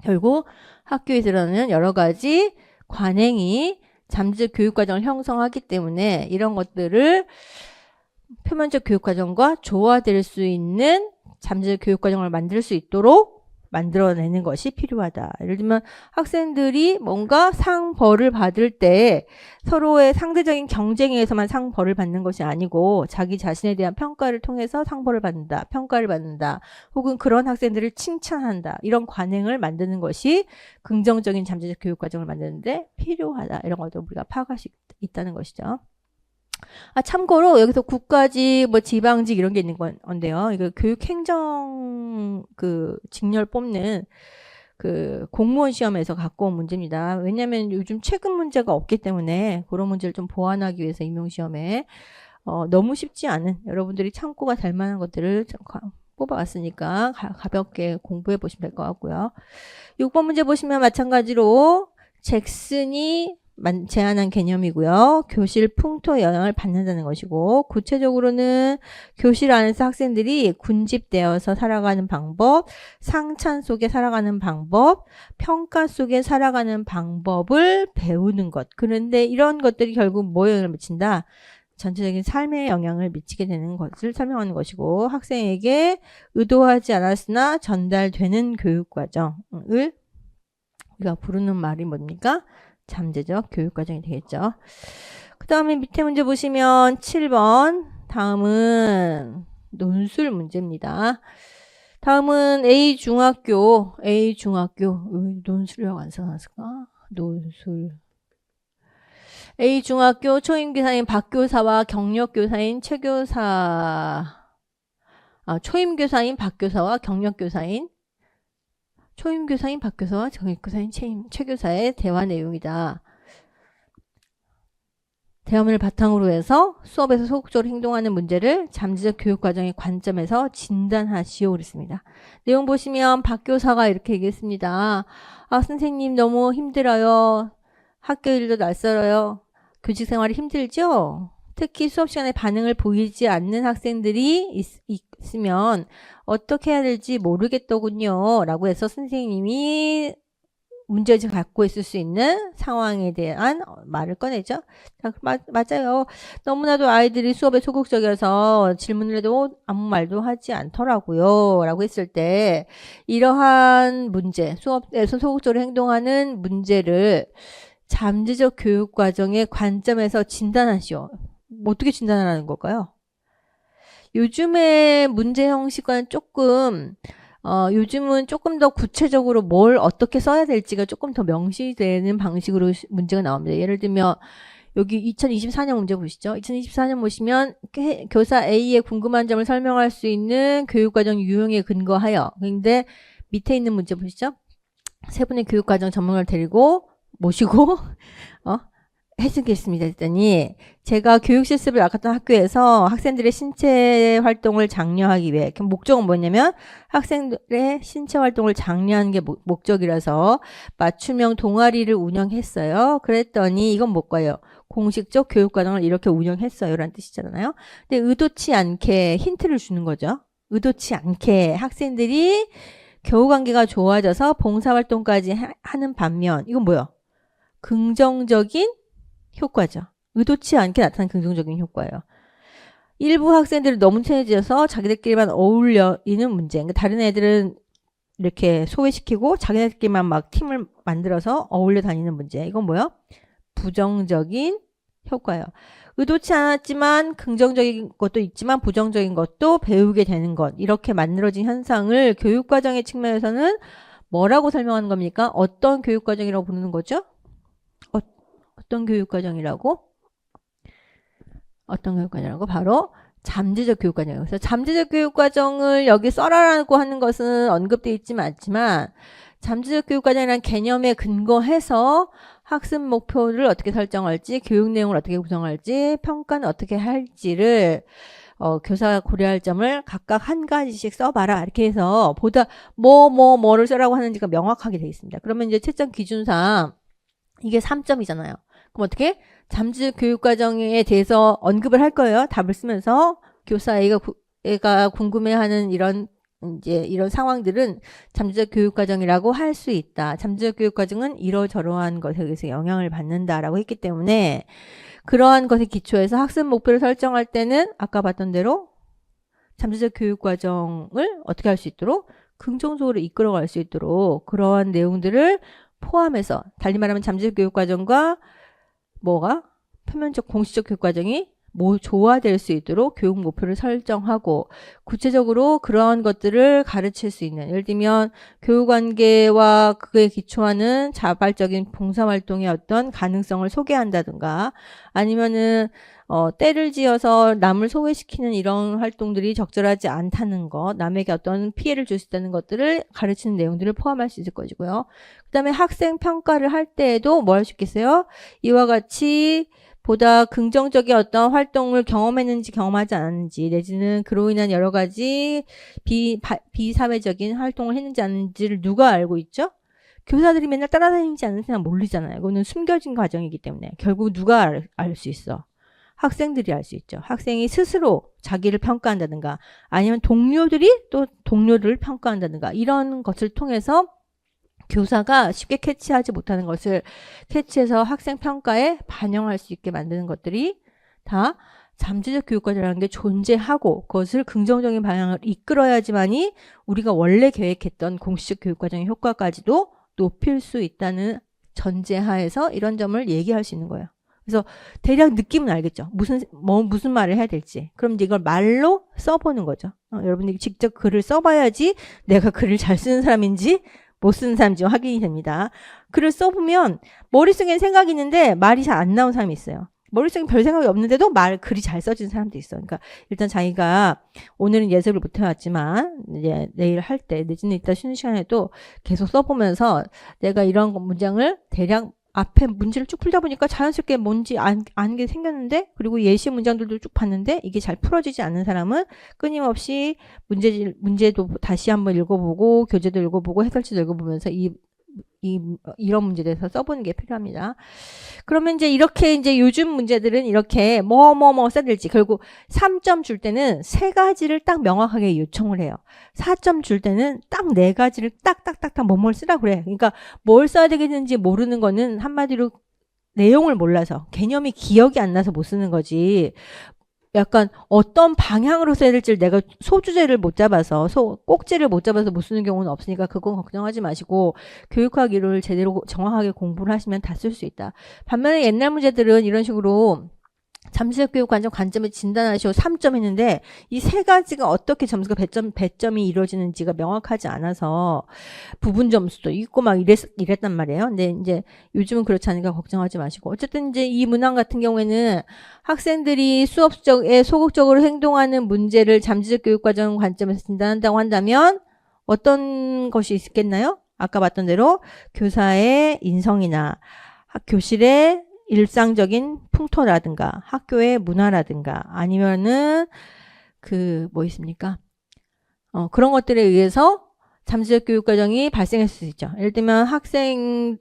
결국 학교에 드러나는 여러 가지 관행이 잠재적 교육과정을 형성하기 때문에 이런 것들을 표면적 교육과정과 조화될 수 있는 잠재적 교육과정을 만들 수 있도록 만들어내는 것이 필요하다. 예를 들면 학생들이 뭔가 상벌을 받을 때 서로의 상대적인 경쟁에서만 상벌을 받는 것이 아니고 자기 자신에 대한 평가를 통해서 상벌을 받는다. 평가를 받는다. 혹은 그런 학생들을 칭찬한다. 이런 관행을 만드는 것이 긍정적인 잠재적 교육과정을 만드는데 필요하다. 이런 것도 우리가 파악할 수 있다는 것이죠. 참고로 여기서 국가직, 지방직 이런 게 있는 건데요. 이거 교육행정 직렬 뽑는 공무원 시험에서 갖고 온 문제입니다. 왜냐하면 요즘 최근 문제가 없기 때문에 그런 문제를 좀 보완하기 위해서 임용시험에 너무 쉽지 않은 여러분들이 참고가 될 만한 것들을 뽑아왔으니까 가볍게 공부해 보시면 될 것 같고요. 6번 문제 보시면 마찬가지로 잭슨이 제안한 개념이고요. 교실 풍토에 영향을 받는다는 것이고, 구체적으로는 교실 안에서 학생들이 군집되어서 살아가는 방법, 상찬 속에 살아가는 방법, 평가 속에 살아가는 방법을 배우는 것. 그런데 이런 것들이 결국 뭐에 영향을 미친다? 전체적인 삶에 영향을 미치게 되는 것을 설명하는 것이고, 학생에게 의도하지 않았으나 전달되는 교육과정을 우리가 부르는 말이 뭡니까? 잠재적 교육과정이 되겠죠. 그 다음에 밑에 문제 보시면 7번 다음은 논술 문제입니다. 다음은 A중학교 논술이라고 안 써놨을까? 논술. A중학교 초임교사인 박교사와 경력교사인 최교사, 초임교사인 박교사와 경력교사인, 초임교사인 박교사와 경력교사인 최교사의 대화 내용이다. 대화문을 바탕으로 해서 수업에서 소극적으로 행동하는 문제를 잠재적 교육과정의 관점에서 진단하시오 그랬습니다. 내용 보시면 박교사가 이렇게 얘기했습니다. 선생님 너무 힘들어요. 학교 일도 낯설어요. 교직 생활이 힘들죠? 특히 수업 시간에 반응을 보이지 않는 학생들이 있으면 어떻게 해야 될지 모르겠더군요. 라고 해서 선생님이 문제를 갖고 있을 수 있는 상황에 대한 말을 꺼내죠. 자, 맞아요. 너무나도 아이들이 수업에 소극적이어서 질문을 해도 아무 말도 하지 않더라고요. 라고 했을 때 이러한 문제, 수업에서 소극적으로 행동하는 문제를 잠재적 교육과정의 관점에서 진단하시오. 어떻게 진단하는 걸까요? 요즘의 문제 형식과는 요즘은 조금 더 구체적으로 뭘 어떻게 써야 될지가 조금 더 명시되는 방식으로 문제가 나옵니다. 예를 들면 여기 2024년 문제 보시죠. 2024년 보시면 교사 A의 궁금한 점을 설명할 수 있는 교육과정 유형에 근거하여. 근데 밑에 있는 문제 보시죠. 세 분의 교육과정 전문가를 모시고 해주겠습니다 했더니 제가 교육 실습을 맡았던 학교에서 학생들의 신체 활동을 장려하기 위해 목적은 뭐냐면 학생들의 신체 활동을 장려하는 게 목적이라서 맞춤형 동아리를 운영했어요. 그랬더니 이건 뭘까요? 공식적 교육과정을 이렇게 운영했어요 라는 뜻이잖아요. 근데 의도치 않게 힌트를 주는 거죠. 의도치 않게 학생들이 교우관계가 좋아져서 봉사활동까지 하는 반면 이건 뭐예요? 긍정적인 효과죠. 의도치 않게 나타난 긍정적인 효과예요. 일부 학생들은 너무 친해져서 자기들끼리만 어울리는 문제. 그러니까 다른 애들은 이렇게 소외시키고 자기들끼리만 막 팀을 만들어서 어울려 다니는 문제. 이건 뭐예요? 부정적인 효과예요. 의도치 않았지만 긍정적인 것도 있지만 부정적인 것도 배우게 되는 것. 이렇게 만들어진 현상을 교육과정의 측면에서는 뭐라고 설명하는 겁니까? 어떤 교육과정이라고 부르는 거죠? 어떤 교육과정이라고? 바로 잠재적 교육과정이에요. 그래서 잠재적 교육과정을 여기 써라라고 하는 것은 언급되어 있지만 않지만 잠재적 교육과정이라는 개념에 근거해서 학습 목표를 어떻게 설정할지, 교육 내용을 어떻게 구성할지, 평가는 어떻게 할지를 교사가 고려할 점을 각각 한 가지씩 써봐라. 이렇게 해서 보다 뭐를 써라고 하는지가 명확하게 되어 있습니다. 그러면 이제 채점 기준상 이게 3점이잖아요. 그럼 어떻게? 잠재적 교육과정에 대해서 언급을 할 거예요. 답을 쓰면서 교사 A가 궁금해하는 이런 상황들은 잠재적 교육과정이라고 할 수 있다. 잠재적 교육과정은 이러저러한 것에 의해서 영향을 받는다라고 했기 때문에 그러한 것에 기초해서 학습 목표를 설정할 때는 아까 봤던 대로 잠재적 교육과정을 어떻게 할 수 있도록 긍정적으로 이끌어갈 수 있도록 그러한 내용들을 포함해서 달리 말하면 잠재적 교육과정과 표면적 공식적 교육과정이 조화될 수 있도록 교육 목표를 설정하고 구체적으로 그러한 것들을 가르칠 수 있는 예를 들면 교육관계와 그에 기초하는 자발적인 봉사활동의 어떤 가능성을 소개한다든가 아니면은 때를 지어서 남을 소외시키는 이런 활동들이 적절하지 않다는 것, 남에게 어떤 피해를 줄 수 있다는 것들을 가르치는 내용들을 포함할 수 있을 것이고요. 그 다음에 학생 평가를 할 때에도 뭐 할 수 있겠어요? 이와 같이 보다 긍정적인 어떤 활동을 경험했는지 경험하지 않았는지 내지는 그로 인한 여러 가지 비사회적인 활동을 했는지 아닌지를 누가 알고 있죠? 교사들이 맨날 따라다니지 않는 사람 모르잖아요. 이거는 숨겨진 과정이기 때문에 결국 누가 알 수 있어? 학생들이 알 수 있죠. 학생이 스스로 자기를 평가한다든가 아니면 동료들이 또 동료를 평가한다든가 이런 것을 통해서 교사가 쉽게 캐치하지 못하는 것을 캐치해서 학생 평가에 반영할 수 있게 만드는 것들이 다 잠재적 교육과정이라는 게 존재하고 그것을 긍정적인 방향을 이끌어야지만이 우리가 원래 계획했던 공식적 교육과정의 효과까지도 높일 수 있다는 전제하에서 이런 점을 얘기할 수 있는 거예요. 그래서 대략 느낌은 알겠죠. 무슨 말을 해야 될지. 그럼 이제 이걸 말로 써보는 거죠. 여러분들이 직접 글을 써봐야지 내가 글을 잘 쓰는 사람인지 못 쓰는 사람인지 확인이 됩니다. 글을 써보면 머릿속엔 생각이 있는데 말이 잘 안 나온 사람이 있어요. 머릿속에 별 생각이 없는데도 글이 잘 써지는 사람도 있어. 그러니까 일단 자기가 오늘은 예습을 못 해왔지만 이제 내일 할 때 내지는 이따 쉬는 시간에도 계속 써보면서 내가 이런 문장을 대략 앞에 문제를 쭉 풀다 보니까 자연스럽게 뭔지 아는 게 생겼는데, 그리고 예시 문장들도 쭉 봤는데 이게 잘 풀어지지 않는 사람은 끊임없이 문제도 다시 한번 읽어보고 교재도 읽어보고 해설지도 읽어보면서 이런 문제에 대해서 써보는 게 필요합니다. 그러면 이제 요즘 문제들은 이렇게 써야 될지, 결국 3점 줄 때는 3가지를 딱 명확하게 요청을 해요. 4점 줄 때는 딱 4가지를 딱딱딱딱 뭐뭘 쓰라고 그래. 그러니까 뭘 써야 되겠는지 모르는 거는 한마디로 내용을 몰라서, 개념이 기억이 안 나서 못 쓰는 거지. 약간 어떤 방향으로 써야 될지를 내가 소주제를 못 잡아서, 꼭지를 못 잡아서 못 쓰는 경우는 없으니까 그건 걱정하지 마시고 교육하기를 제대로 정확하게 공부를 하시면 다 쓸 수 있다. 반면에 옛날 문제들은 이런 식으로 잠재적 교육 관점을 진단하시고 3점 했는데 이 3가지가 어떻게 점수가 배점이 이루어지는지가 명확하지 않아서 부분 점수도 있고 막 이랬단 말이에요. 근데 이제 요즘은 그렇지 않으니까 걱정하지 마시고, 어쨌든 이제 이 문항 같은 경우에는 학생들이 수업에 소극적으로 행동하는 문제를 잠재적 교육 과정 관점에서 진단한다고 한다면 어떤 것이 있겠나요? 아까 봤던 대로 교사의 인성이나 교실의 일상적인 풍토라든가 학교의 문화라든가 아니면은 뭐 있습니까? 그런 것들에 의해서 잠재적 교육 과정이 발생할 수 있죠. 예를 들면 학생이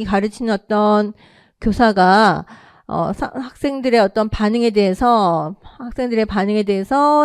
가르치는 어떤 교사가 학생들의 어떤 반응에 대해서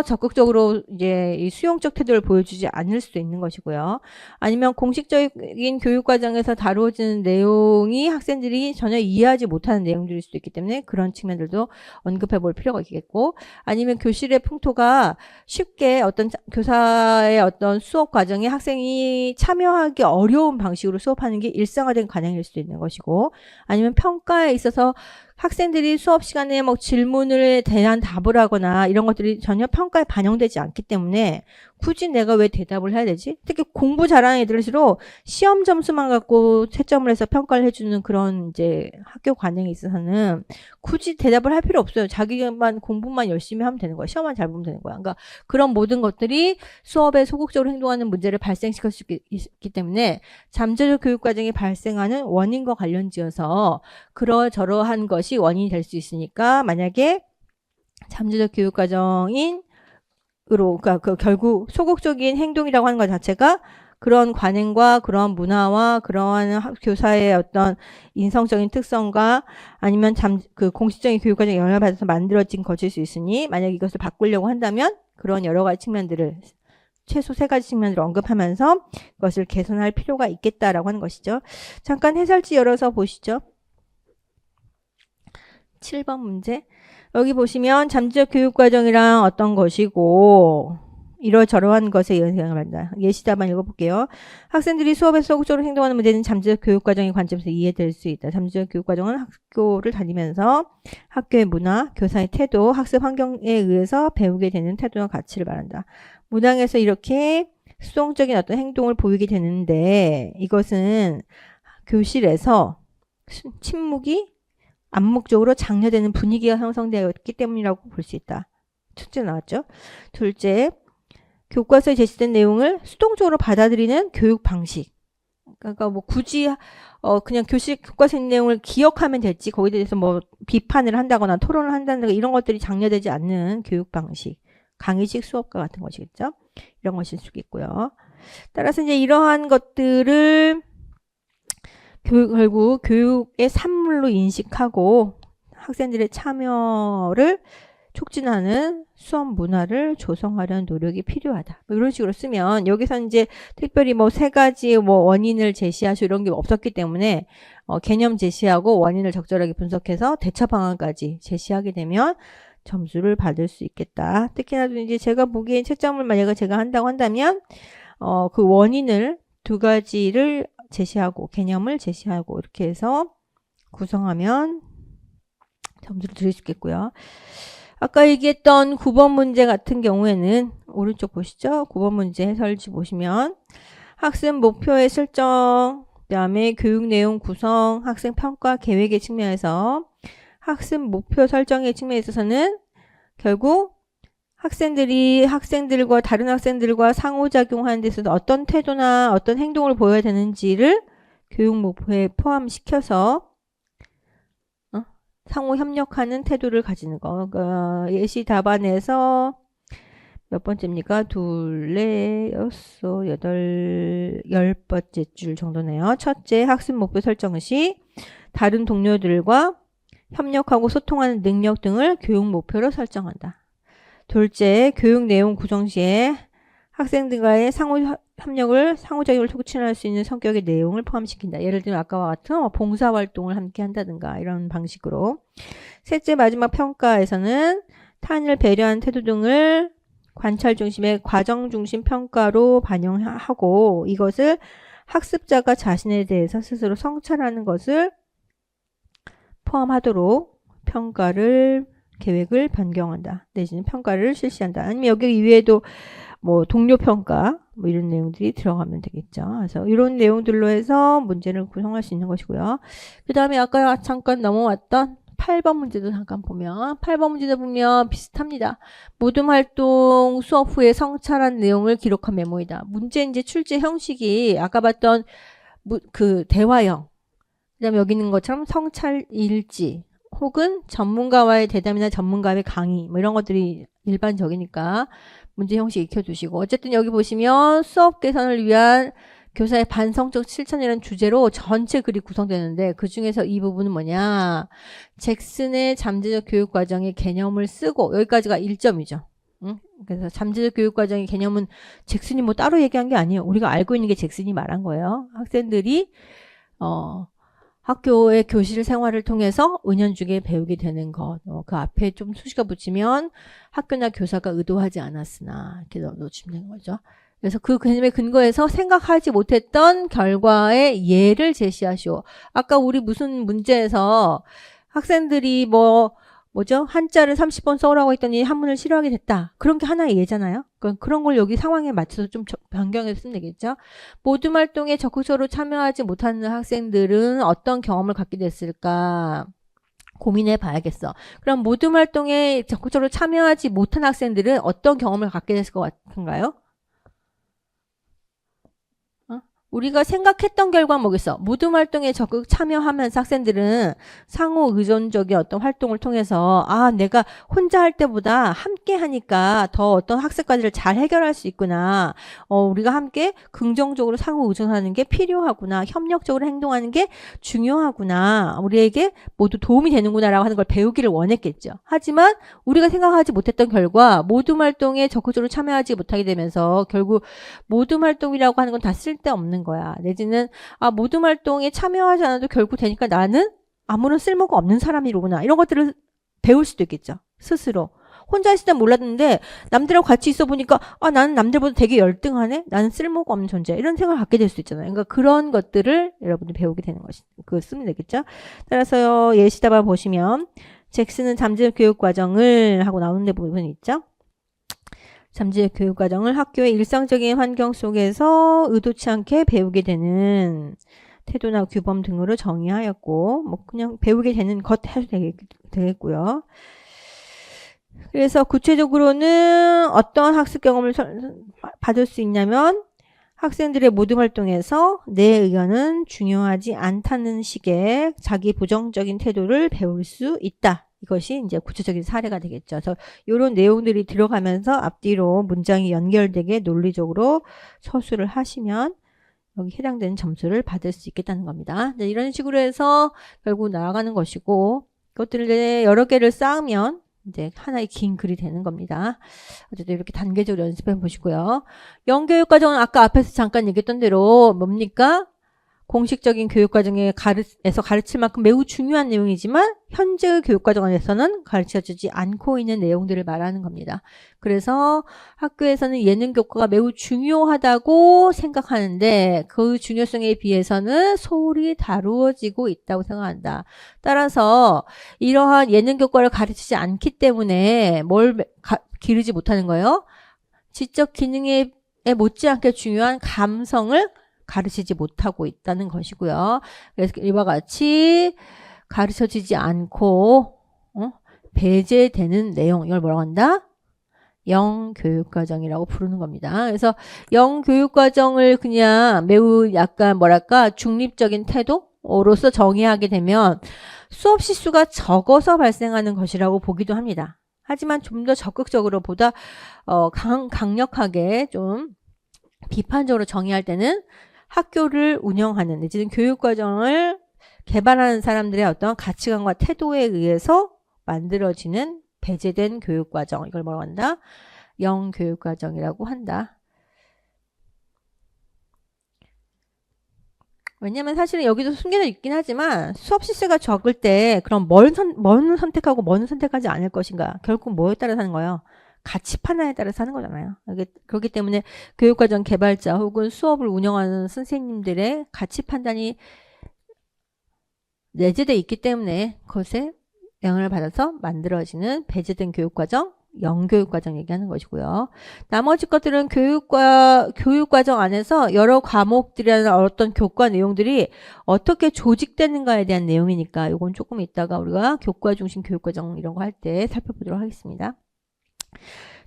적극적으로 이제 이 수용적 태도를 보여주지 않을 수도 있는 것이고요. 아니면 공식적인 교육 과정에서 다루어지는 내용이 학생들이 전혀 이해하지 못하는 내용들일 수도 있기 때문에 그런 측면들도 언급해 볼 필요가 있겠고, 아니면 교실의 풍토가 쉽게 어떤 교사의 어떤 수업 과정에 학생이 참여하기 어려운 방식으로 수업하는 게 일상화된 관행일 수도 있는 것이고, 아니면 평가에 있어서 학생들이 수업 시간에 질문에 대한 답을 하거나 이런 것들이 전혀 평가에 반영되지 않기 때문에 굳이 내가 왜 대답을 해야 되지? 특히 공부 잘하는 애들일수록 시험 점수만 갖고 채점을 해서 평가를 해주는 그런 이제 학교 관행에 있어서는 굳이 대답을 할 필요 없어요. 자기만 공부만 열심히 하면 되는 거야. 시험만 잘 보면 되는 거야. 그러니까 그런 모든 것들이 수업에 소극적으로 행동하는 문제를 발생시킬 수 있기 때문에 잠재적 교육 과정이 발생하는 원인과 관련지어서 그러저러한 것이 원인이 될 수 있으니까, 만약에 잠재적 교육 과정인 그러니까 결국 소극적인 행동이라고 하는 것 자체가 그런 관행과 그런 문화와 그러한 교사의 어떤 인성적인 특성과 아니면 공식적인 교육과정에 영향을 받아서 만들어진 것일 수 있으니, 만약 이것을 바꾸려고 한다면 그런 여러 가지 측면들을, 최소 3가지 측면을 언급하면서 그것을 개선할 필요가 있겠다라고 하는 것이죠. 잠깐 해설지 열어서 보시죠. 7번 문제. 여기 보시면 잠재적 교육과정이란 어떤 것이고 이러저러한 것에 영향을 받는다. 예시답안 읽어볼게요. 학생들이 수업에서 소극적으로 행동하는 문제는 잠재적 교육과정의 관점에서 이해될 수 있다. 잠재적 교육과정은 학교를 다니면서 학교의 문화, 교사의 태도, 학습 환경에 의해서 배우게 되는 태도와 가치를 말한다. 문항에서 이렇게 수동적인 어떤 행동을 보이게 되는데 이것은 교실에서 침묵이 암묵적으로 장려되는 분위기가 형성되었기 때문이라고 볼 수 있다. 첫째 나왔죠. 둘째, 교과서에 제시된 내용을 수동적으로 받아들이는 교육 방식. 그러니까 굳이 그냥 교과서 내용을 기억하면 될지 거기에 대해서 비판을 한다거나 토론을 한다거나 이런 것들이 장려되지 않는 교육 방식. 강의식 수업과 같은 것이겠죠. 이런 것일 수 있고요. 따라서 이제 이러한 것들을 결국 교육의 산물로 인식하고 학생들의 참여를 촉진하는 수업 문화를 조성하려는 노력이 필요하다. 이런 식으로 쓰면, 여기서 이제 특별히 3가지 원인을 제시하시고 이런 게 없었기 때문에 개념 제시하고 원인을 적절하게 분석해서 대처 방안까지 제시하게 되면 점수를 받을 수 있겠다. 특히나 이제 제가 보기엔 채점을 만약에 제가 한다고 한다면 그 원인을 2가지를 제시하고 개념을 제시하고 이렇게 해서 구성하면 점수를 드릴 수 있겠고요. 아까 얘기했던 9번 문제 같은 경우에는 오른쪽 보시죠. 9번 문제 해설지 보시면 학습 목표의 설정, 그 다음에 교육 내용 구성, 학생 평가 계획의 측면에서 학습 목표 설정의 측면에 있어서는 결국 학생들과 다른 학생들과 상호작용하는 데 있어서 어떤 태도나 어떤 행동을 보여야 되는지를 교육 목표에 포함시켜서 상호 협력하는 태도를 가지는 거. 예시 답안에서 몇 번째입니까? 둘, 넷, 여섯, 여덟, 10번째 줄 정도네요. 첫째, 학습 목표 설정 시 다른 동료들과 협력하고 소통하는 능력 등을 교육 목표로 설정한다. 둘째, 교육 내용 구성 시에 학생들과의 상호작용을 촉진할 수 있는 성격의 내용을 포함시킨다. 예를 들면 아까와 같은 봉사활동을 함께 한다든가 이런 방식으로. 셋째, 마지막 평가에서는 타인을 배려하는 태도 등을 관찰 중심의 과정 중심 평가로 반영하고 이것을 학습자가 자신에 대해서 스스로 성찰하는 것을 포함하도록 계획을 변경한다. 내지는 평가를 실시한다. 아니면 여기 이외에도 뭐 동료 평가 뭐 이런 내용들이 들어가면 되겠죠. 그래서 이런 내용들로 해서 문제를 구성할 수 있는 것이고요. 그 다음에 아까 잠깐 넘어왔던 8번 문제도 잠깐 보면 8번 문제도 보면 비슷합니다. 모둠 활동 수업 후에 성찰한 내용을 기록한 메모이다. 문제 이제 출제 형식이 아까 봤던 그 대화형, 그다음에 여기 있는 것처럼 성찰 일지 혹은 전문가와의 대담이나 전문가의 강의 뭐 이런 것들이 일반적이니까 문제 형식 익혀두시고 어쨌든 여기 보시면 수업 개선을 위한 교사의 반성적 실천이라는 주제로 전체 글이 구성되는데 그 중에서 이 부분은 뭐냐, 잭슨의 잠재적 교육과정의 개념을 쓰고 여기까지가 1점이죠. 응? 그래서 잠재적 교육과정의 개념은 잭슨이 뭐 따로 얘기한 게 아니에요. 우리가 알고 있는 게 잭슨이 말한 거예요. 학생들이 학교의 교실 생활을 통해서 은연중에 배우게 되는 것. 그 앞에 좀 수식어 붙이면 학교나 교사가 의도하지 않았으나 이렇게 넣어주면 되는 거죠. 그래서 그 개념에 근거해서 생각하지 못했던 결과의 예를 제시하시오. 아까 우리 무슨 문제에서 학생들이 뭐죠? 한자를 30번 써오라고 했더니 한문을 싫어하게 됐다. 그런 게 하나의 예잖아요. 그런 걸 여기 상황에 맞춰서 좀 변경해서 쓰면 되겠죠. 모둠 활동에 적극적으로 참여하지 못하는 학생들은 어떤 경험을 갖게 됐을까? 고민해 봐야겠어. 그럼 모둠 활동에 적극적으로 참여하지 못한 학생들은 어떤 경험을 갖게 됐을 것 같은가요? 우리가 생각했던 결과는 뭐겠어? 모둠 활동에 적극 참여하면서 학생들은 상호 의존적인 어떤 활동을 통해서 내가 혼자 할 때보다 함께 하니까 더 어떤 학습 과제를 잘 해결할 수 있구나. 우리가 함께 긍정적으로 상호 의존하는 게 필요하구나. 협력적으로 행동하는 게 중요하구나. 우리에게 모두 도움이 되는구나라고 하는 걸 배우기를 원했겠죠. 하지만 우리가 생각하지 못했던 결과 모둠 활동에 적극적으로 참여하지 못하게 되면서 결국 모둠 활동이라고 하는 건 다 쓸데없는 거야. 내지는 모둠 활동에 참여하지 않아도 결국 되니까 나는 아무런 쓸모가 없는 사람이로구나. 이런 것들을 배울 수도 있겠죠. 스스로. 혼자 있을 땐 몰랐는데 남들하고 같이 있어 보니까 나는 남들보다 되게 열등하네. 나는 쓸모가 없는 존재. 이런 생각을 갖게 될 수 있잖아요. 그러니까 그런 것들을 여러분들 배우게 되는 것이 쓰면 되겠죠. 따라서 예시 답안 보시면 잭슨은 잠재적 교육 과정을 하고 나오는 데 부분이 있죠. 잠재적 교육 과정을 학교의 일상적인 환경 속에서 의도치 않게 배우게 되는 태도나 규범 등으로 정의하였고 그냥 배우게 되는 것 해도 되겠고요. 그래서 구체적으로는 어떤 학습 경험을 받을 수 있냐면 학생들의 모둠 활동에서 내 의견은 중요하지 않다는 식의 자기 부정적인 태도를 배울 수 있다. 이것이 이제 구체적인 사례가 되겠죠. 그래서 이런 내용들이 들어가면서 앞뒤로 문장이 연결되게 논리적으로 서술을 하시면 여기 해당되는 점수를 받을 수 있겠다는 겁니다. 이런 식으로 해서 결국 나아가는 것이고 그것들을 여러 개를 쌓으면 이제 하나의 긴 글이 되는 겁니다. 어쨌든 이렇게 단계적으로 연습해 보시고요. 영교육 과정은 아까 앞에서 잠깐 얘기했던 대로 뭡니까? 공식적인 교육과정에서 가르칠 만큼 매우 중요한 내용이지만 현재의 교육과정 안에서는 가르쳐주지 않고 있는 내용들을 말하는 겁니다. 그래서 학교에서는 예능 교과가 매우 중요하다고 생각하는데 그 중요성에 비해서는 소홀히 다루어지고 있다고 생각한다. 따라서 이러한 예능 교과를 가르치지 않기 때문에 기르지 못하는 거예요. 지적 기능에 못지않게 중요한 감성을 가르치지 못하고 있다는 것이고요. 그래서 이와 같이 가르쳐지지 않고 배제되는 내용, 이걸 뭐라고 한다? 영교육과정이라고 부르는 겁니다. 그래서 영교육과정을 그냥 매우 약간 뭐랄까 중립적인 태도로서 정의하게 되면 수업 시수가 적어서 발생하는 것이라고 보기도 합니다. 하지만 좀 더 적극적으로 보다 강력하게 좀 비판적으로 정의할 때는 학교를 운영하는 내지는 교육과정을 개발하는 사람들의 어떤 가치관과 태도에 의해서 만들어지는 배제된 교육과정, 이걸 뭐라고 한다? 영교육과정이라고 한다. 왜냐면 사실은 여기도 숨겨져 있긴 하지만 수업 시수가 적을 때 그럼 뭘 선택하고 뭐는 선택하지 않을 것인가? 결국 뭐에 따라서 하는 거예요? 가치 판단에 따라서 하는 거잖아요. 그렇기 때문에 교육과정 개발자 혹은 수업을 운영하는 선생님들의 가치 판단이 내재되어 있기 때문에 그것에 영향을 받아서 만들어지는 배제된 교육과정, 영교육과정 얘기하는 것이고요. 나머지 것들은 교육과정 안에서 여러 과목들이나 어떤 교과 내용들이 어떻게 조직되는가에 대한 내용이니까 이건 조금 이따가 우리가 교과 중심 교육과정 이런 거 할 때 살펴보도록 하겠습니다.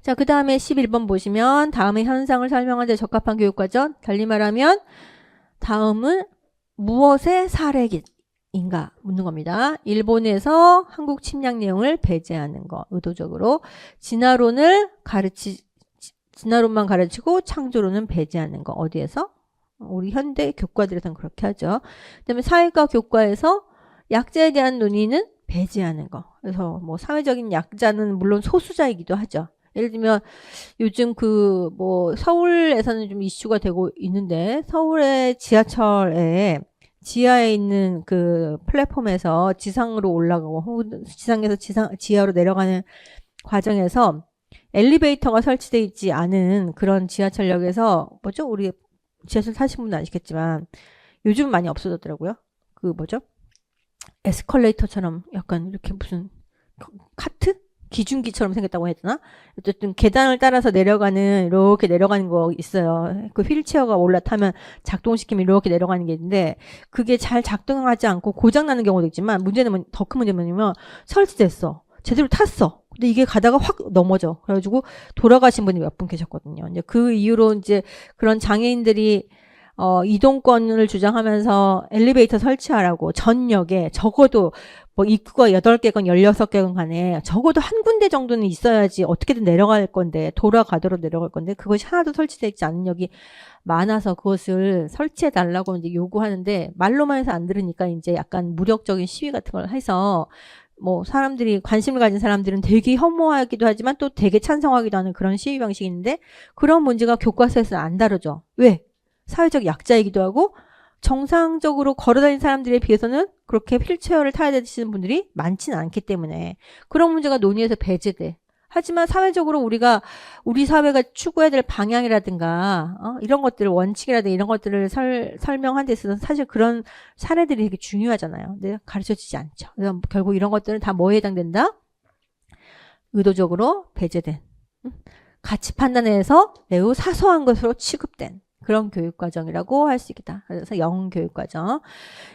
자, 그 다음에 11번 보시면 다음의 현상을 설명하는 데 적합한 교육과정. 달리 말하면 다음은 무엇의 사례인가 묻는 겁니다. 일본에서 한국 침략 내용을 배제하는 거. 의도적으로 진화론만 가르치고 창조론은 배제하는 거. 어디에서? 우리 현대 교과들에서는 그렇게 하죠. 그 다음에 사회과 교과에서 약자에 대한 논의는 배제하는 거. 그래서 뭐 사회적인 약자는 물론 소수자이기도 하죠. 예를 들면 요즘 서울에서는 좀 이슈가 되고 있는데 서울의 지하철에 지하에 있는 그 플랫폼에서 지상으로 올라가고 혹은 지상에서 지하로 내려가는 과정에서 엘리베이터가 설치되어 있지 않은 그런 지하철역에서 우리 지하철 타신 분은 아시겠지만 요즘 많이 없어졌더라고요. 에스컬레이터처럼 약간 이렇게 무슨 카트? 기중기처럼 생겼다고 해야 되나? 어쨌든 계단을 따라서 이렇게 내려가는 거 있어요. 그 휠체어가 올라타면 작동시키면 이렇게 내려가는 게 있는데 그게 잘 작동하지 않고 고장나는 경우도 있지만 더 큰 문제는 뭐냐면 설치됐어. 제대로 탔어. 근데 이게 가다가 확 넘어져. 그래가지고 돌아가신 분이 몇 분 계셨거든요. 이제 그 이후로 이제 그런 장애인들이 이동권을 주장하면서 엘리베이터 설치하라고 전역에 적어도 입구가 8개건 16개건 간에 적어도 한 군데 정도는 있어야지 어떻게든 내려갈 건데 돌아가도록 내려갈 건데 그것이 하나도 설치되어 있지 않은 역이 많아서 그것을 설치해 달라고 이제 요구하는데 말로만 해서 안 들으니까 이제 약간 무력적인 시위 같은 걸 해서 사람들이 관심을 가진 사람들은 되게 혐오하기도 하지만 또 되게 찬성하기도 하는 그런 시위 방식이 있는데 그런 문제가 교과서에서는 안 다루죠. 왜? 사회적 약자이기도 하고 정상적으로 걸어다니는 사람들에 비해서는 그렇게 휠체어를 타야 되시는 분들이 많지는 않기 때문에 그런 문제가 논의에서 배제돼. 하지만 사회적으로 우리 사회가 추구해야 될 방향이라든가 이런 것들을 원칙이라든가 이런 것들을 설명한 데 있어서 사실 그런 사례들이 되게 중요하잖아요. 근데 가르쳐지지 않죠. 그래서 결국 이런 것들은 다 뭐에 해당된다? 의도적으로 배제된 가치 판단에서 매우 사소한 것으로 취급된 그런 교육과정이라고 할 수 있겠다. 그래서 영교육과정.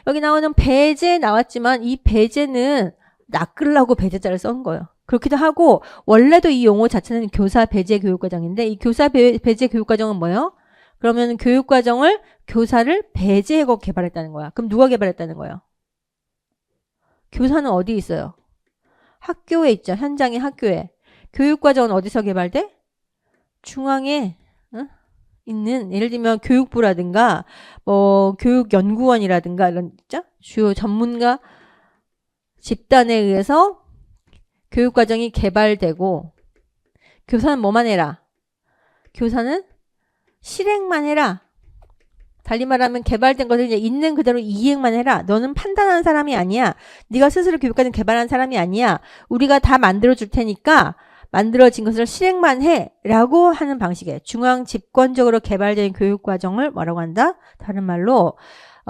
여기 나오는 배제 나왔지만 이 배제는 낚으려고 배제자를 쓴 거예요. 그렇기도 하고 원래도 이 용어 자체는 교사 배제 교육과정인데 이 교사 배제 교육과정은 뭐예요? 그러면 교육과정을 교사를 배제하고 개발했다는 거야. 그럼 누가 개발했다는 거예요? 교사는 어디 있어요? 학교에 있죠. 현장의 학교에. 교육과정은 어디서 개발돼? 중앙에 있는 예를 들면 교육부라든가 교육연구원이라든가 이런 주요 전문가 집단에 의해서 교육과정이 개발되고 교사는 뭐만 해라? 교사는 실행만 해라. 달리 말하면 개발된 것을 이제 있는 그대로 이행만 해라. 너는 판단하는 사람이 아니야. 네가 스스로 교육과정 개발한 사람이 아니야. 우리가 다 만들어 줄 테니까 만들어진 것을 실행만 해 라고 하는 방식의 중앙 집권적으로 개발된 교육과정을 뭐라고 한다? 다른 말로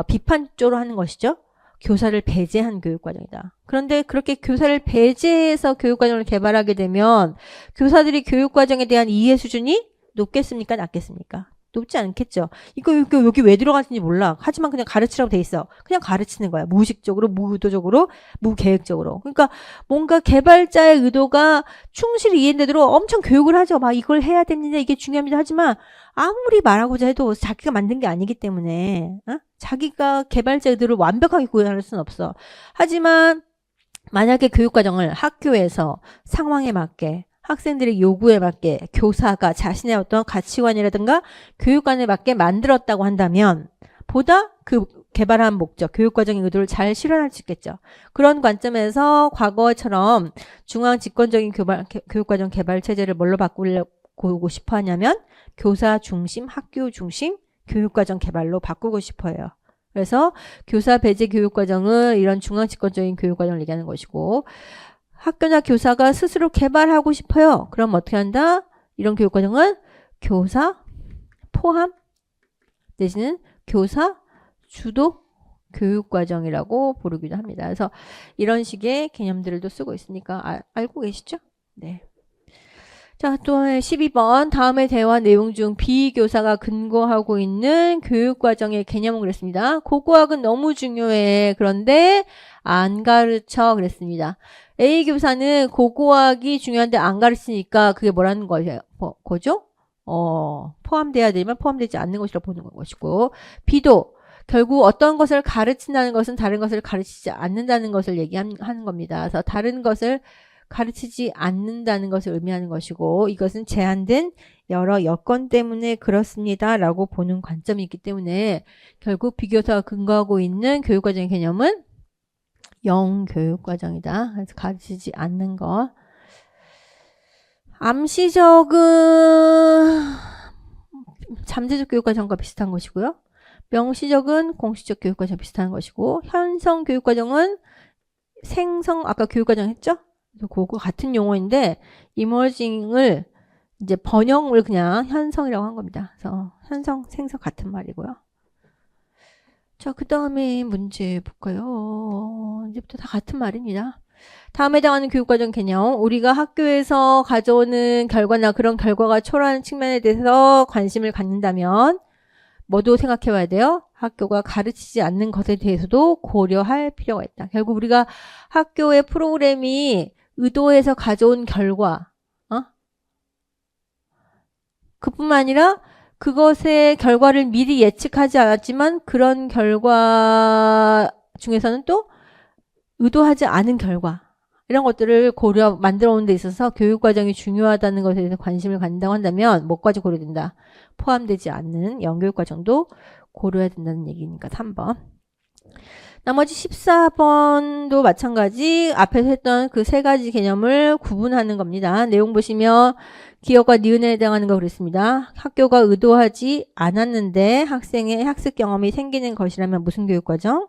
비판적으로 하는 것이죠. 교사를 배제한 교육과정이다. 그런데 그렇게 교사를 배제해서 교육과정을 개발하게 되면 교사들이 교육과정에 대한 이해 수준이 높겠습니까? 낮겠습니까? 높지 않겠죠. 이거 여기 왜 들어갔는지 몰라. 하지만 그냥 가르치라고 돼 있어. 그냥 가르치는 거야. 무의식적으로, 무의도적으로, 무계획적으로. 그러니까 뭔가 개발자의 의도가 충실히 이해되도록 엄청 교육을 하죠. 막 이걸 해야 됩니다. 이게 중요합니다. 하지만 아무리 말하고자 해도 자기가 만든 게 아니기 때문에 자기가 개발자 의도를 완벽하게 구현할 수는 없어. 하지만 만약에 교육과정을 학교에서 상황에 맞게 학생들의 요구에 맞게 교사가 자신의 어떤 가치관이라든가 교육관에 맞게 만들었다고 한다면 보다 그 개발한 목적, 교육과정의 의도를 잘 실현할 수 있겠죠. 그런 관점에서 과거처럼 중앙 집권적인 교육과정 개발 체제를 뭘로 바꾸고 싶어 하냐면 교사 중심, 학교 중심 교육과정 개발로 바꾸고 싶어요. 그래서 교사 배제 교육과정은 이런 중앙 집권적인 교육과정을 얘기하는 것이고 학교나 교사가 스스로 개발하고 싶어요. 그럼 어떻게 한다? 이런 교육과정은 교사 포함 내지는 교사 주도 교육과정이라고 부르기도 합니다. 그래서 이런 식의 개념들도 쓰고 있으니까 알고 계시죠? 네. 자, 또 12번 다음의 대화 내용 중 비교사가 근거하고 있는 교육과정의 개념은 그랬습니다. 고고학은 너무 중요해. 그런데 안 가르쳐 그랬습니다. A 교사는 고고학이 중요한데 안 가르치니까 그게 뭐라는 거죠? 포함돼야 되지만 포함되지 않는 것이라고 보는 것이고 B도 결국 어떤 것을 가르친다는 것은 다른 것을 가르치지 않는다는 것을 얘기하는 겁니다. 그래서 다른 것을 가르치지 않는다는 것을 의미하는 것이고 이것은 제한된 여러 여건 때문에 그렇습니다. 라고 보는 관점이 있기 때문에 결국 비교사가 근거하고 있는 교육과정의 개념은 영교육과정이다. 그래서 가르치지 않는 것. 암시적은 잠재적 교육과정과 비슷한 것이고요. 명시적은 공시적 교육과정 비슷한 것이고 현성 교육과정은 생성 아까 교육과정 했죠? 그거 같은 용어인데 이머징을 이제 번역을 그냥 현성이라고 한 겁니다. 그래서 현성, 생성 같은 말이고요. 자, 그 다음에 문제 볼까요? 이제부터 다 같은 말입니다. 다음에 해당하는 교육과정 개념. 우리가 학교에서 가져오는 결과나 그런 결과가 초라한 측면에 대해서 관심을 갖는다면 뭐도 생각해 봐야 돼요? 학교가 가르치지 않는 것에 대해서도 고려할 필요가 있다. 결국 우리가 학교의 프로그램이 의도해서 가져온 결과, 그뿐만 아니라 그것의 결과를 미리 예측하지 않았지만 그런 결과 중에서는 또 의도하지 않은 결과 이런 것들을 만들어 오는 데 있어서 교육과정이 중요하다는 것에 대해서 관심을 갖는다고 한다면 뭐까지 고려된다? 포함되지 않는 영교육과정도 고려해야 된다는 얘기니까 3번. 나머지 14번도 마찬가지 앞에서 했던 그 세 가지 개념을 구분하는 겁니다. 내용 보시면 기억과 니은에 해당하는 거 그랬습니다. 학교가 의도하지 않았는데 학생의 학습 경험이 생기는 것이라면 무슨 교육과정?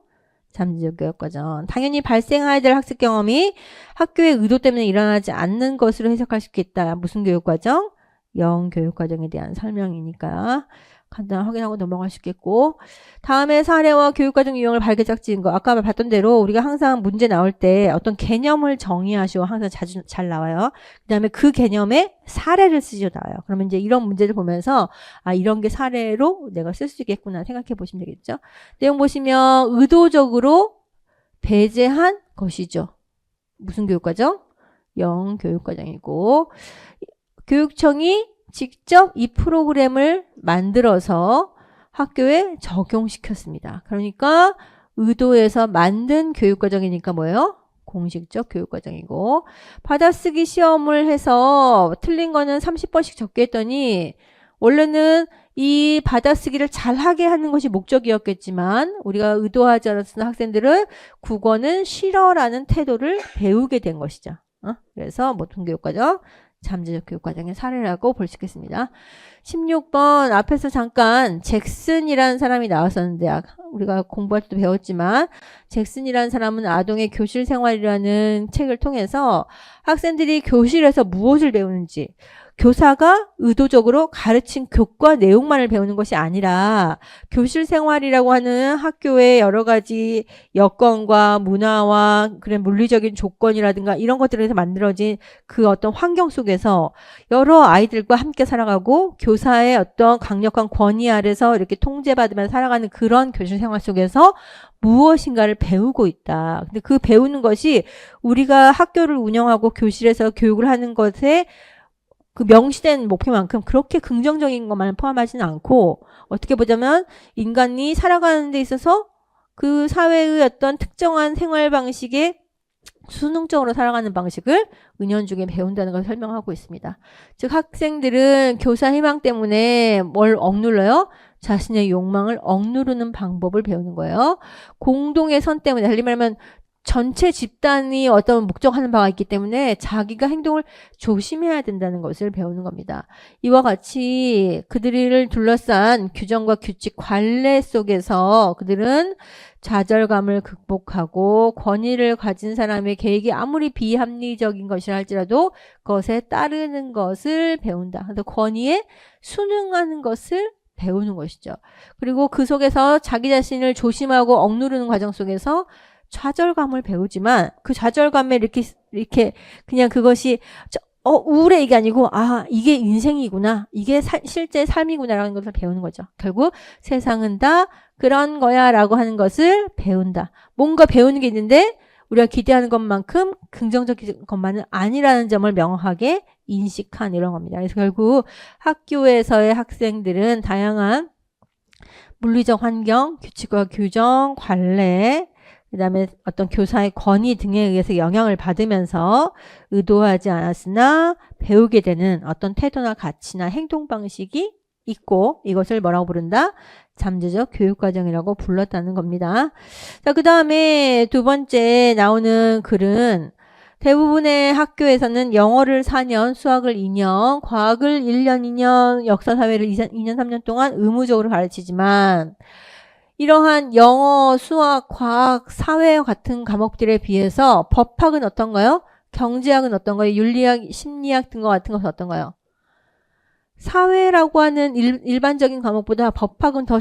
잠재적 교육과정. 당연히 발생해야 될 학습 경험이 학교의 의도 때문에 일어나지 않는 것으로 해석할 수 있겠다. 무슨 교육과정? 영교육과정에 대한 설명이니까 간단히 확인하고 넘어갈 수 있겠고 다음에 사례와 교육과정 유형을 발개짝지은 거 아까 봤던 대로 우리가 항상 문제 나올 때 어떤 개념을 정의하시오 항상 자주 잘 나와요. 그 다음에 그 개념에 사례를 쓰시오 나와요. 그러면 이제 이런 문제를 보면서 이런 게 사례로 내가 쓸 수 있겠구나 생각해 보시면 되겠죠. 내용 보시면 의도적으로 배제한 것이죠. 무슨 교육과정? 영교육과정이고 교육청이 직접 이 프로그램을 만들어서 학교에 적용시켰습니다. 그러니까 의도해서 만든 교육과정이니까 뭐예요? 공식적 교육과정이고 받아쓰기 시험을 해서 틀린 거는 30번씩 적게 했더니 원래는 이 받아쓰기를 잘하게 하는 것이 목적이었겠지만 우리가 의도하지 않았던 학생들은 국어는 싫어라는 태도를 배우게 된 것이죠. 그래서 모든 교육과정 잠재적 교육과정의 사례라고 볼 수 있겠습니다. 16번 앞에서 잠깐 잭슨이라는 사람이 나왔었는데 우리가 공부할 때도 배웠지만 잭슨이라는 사람은 아동의 교실 생활이라는 책을 통해서 학생들이 교실에서 무엇을 배우는지 교사가 의도적으로 가르친 교과 내용만을 배우는 것이 아니라 교실 생활이라고 하는 학교의 여러 가지 여건과 문화와 그런 물리적인 조건이라든가 이런 것들에서 만들어진 그 어떤 환경 속에서 여러 아이들과 함께 살아가고 교사의 어떤 강력한 권위 아래서 이렇게 통제받으면서 살아가는 그런 교실 생활 속에서 무엇인가를 배우고 있다. 근데 그 배우는 것이 우리가 학교를 운영하고 교실에서 교육을 하는 것에 그 명시된 목표만큼 그렇게 긍정적인 것만 포함하지는 않고 어떻게 보자면 인간이 살아가는 데 있어서 그 사회의 어떤 특정한 생활 방식에 수능적으로 살아가는 방식을 은연중에 배운다는 걸 설명하고 있습니다. 즉 학생들은 교사 희망 때문에 뭘 억눌러요? 자신의 욕망을 억누르는 방법을 배우는 거예요. 공동의 선 때문에 달리 말하면 전체 집단이 어떤 목적하는 바가 있기 때문에 자기가 행동을 조심해야 된다는 것을 배우는 겁니다. 이와 같이 그들을 둘러싼 규정과 규칙, 관례 속에서 그들은 좌절감을 극복하고 권위를 가진 사람의 계획이 아무리 비합리적인 것이라 할지라도 그것에 따르는 것을 배운다. 그래서 권위에 순응하는 것을 배우는 것이죠. 그리고 그 속에서 자기 자신을 조심하고 억누르는 과정 속에서 좌절감을 배우지만 그 좌절감에 이렇게 그냥 그것이 우울해 이게 아니고 이게 인생이구나. 이게 실제 삶이구나라는 것을 배우는 거죠. 결국 세상은 다 그런 거야 라고 하는 것을 배운다. 뭔가 배우는 게 있는데 우리가 기대하는 것만큼 긍정적인 것만은 아니라는 점을 명확하게 인식한 이런 겁니다. 그래서 결국 학교에서의 학생들은 다양한 물리적 환경, 규칙과 규정, 관례, 그 다음에 어떤 교사의 권위 등에 의해서 영향을 받으면서 의도하지 않았으나 배우게 되는 어떤 태도나 가치나 행동 방식이 있고 이것을 뭐라고 부른다? 잠재적 교육과정이라고 불렀다는 겁니다. 자, 그 다음에 두 번째 나오는 글은 대부분의 학교에서는 영어를 4년, 수학을 2년, 과학을 1년, 2년, 역사사회를 2년, 3년 동안 의무적으로 가르치지만 이러한 영어, 수학, 과학, 사회 같은 과목들에 비해서 법학은 어떤가요? 경제학은 어떤가요? 윤리학, 심리학 등과 같은 것은 어떤가요? 사회라고 하는 일반적인 과목보다 법학은 더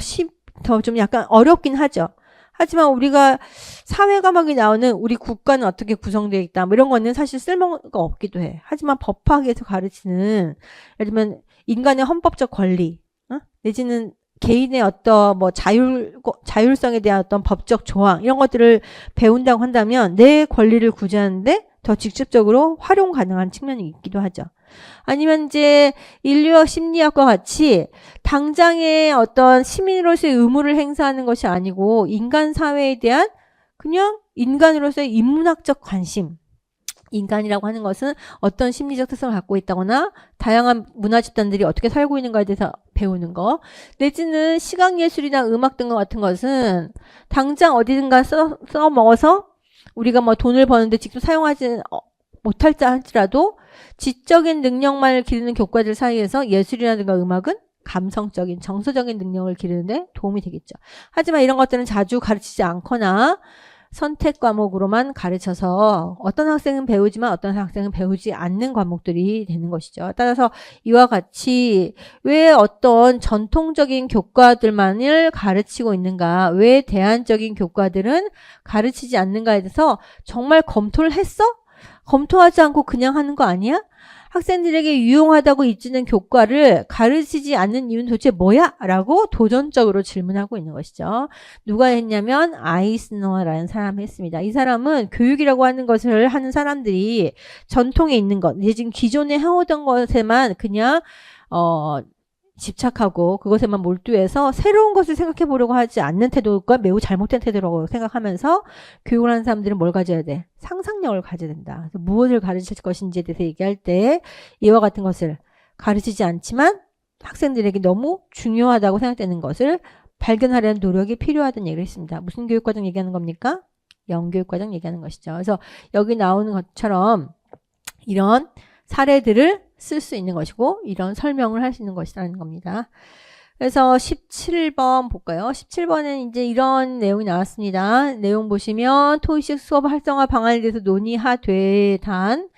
좀 약간 어렵긴 하죠. 하지만 우리가 사회 과목이 나오는 우리 국가는 어떻게 구성되어 있다 뭐 이런 거는 사실 쓸모가 없기도 해. 하지만 법학에서 가르치는 예를 들면 인간의 헌법적 권리 내지는 개인의 어떤 뭐 자율성에 대한 어떤 법적 조항 이런 것들을 배운다고 한다면 내 권리를 구제하는데 더 직접적으로 활용 가능한 측면이 있기도 하죠. 아니면 이제 인류학 심리학과 같이 당장의 어떤 시민으로서의 의무를 행사하는 것이 아니고 인간 사회에 대한 그냥 인간으로서의 인문학적 관심 인간이라고 하는 것은 어떤 심리적 특성을 갖고 있다거나 다양한 문화 집단들이 어떻게 살고 있는가에 대해서 배우는 거 내지는 시각예술이나 음악 등과 같은 것은 당장 어디든가 써먹어서 우리가 뭐 돈을 버는데 직접 사용하지 못할자 할지라도 지적인 능력만을 기르는 교과들 사이에서 예술이라든가 음악은 감성적인 정서적인 능력을 기르는데 도움이 되겠죠. 하지만 이런 것들은 자주 가르치지 않거나 선택 과목으로만 가르쳐서 어떤 학생은 배우지만 어떤 학생은 배우지 않는 과목들이 되는 것이죠. 따라서 이와 같이 왜 어떤 전통적인 교과들만을 가르치고 있는가, 왜 대안적인 교과들은 가르치지 않는가에 대해서 정말 검토를 했어? 검토하지 않고 그냥 하는 거 아니야? 학생들에게 유용하다고 입지는 교과를 가르치지 않는 이유는 도대체 뭐야? 라고 도전적으로 질문하고 있는 것이죠. 누가 했냐면 아이스너라는 사람이 했습니다. 이 사람은 교육이라고 하는 것을 하는 사람들이 전통에 있는 것, 지금 기존에 해오던 것에만 그냥 집착하고 그것에만 몰두해서 새로운 것을 생각해 보려고 하지 않는 태도가 매우 잘못된 태도라고 생각하면서 교육을 하는 사람들은 뭘 가져야 돼? 상상력을 가져야 된다. 그래서 무엇을 가르칠 것인지에 대해서 얘기할 때 이와 같은 것을 가르치지 않지만 학생들에게 너무 중요하다고 생각되는 것을 발견하려는 노력이 필요하다는 얘기를 했습니다. 무슨 교육과정 얘기하는 겁니까? 영교육과정 얘기하는 것이죠. 그래서 여기 나오는 것처럼 이런 사례들을 쓸 수 있는 것이고 이런 설명을 할 수 있는 것이라는 겁니다. 그래서 17번 볼까요? 17번은 이제 이런 내용이 나왔습니다. 내용 보시면 토익식 수업 활성화 방안에 대해서 논의하되 단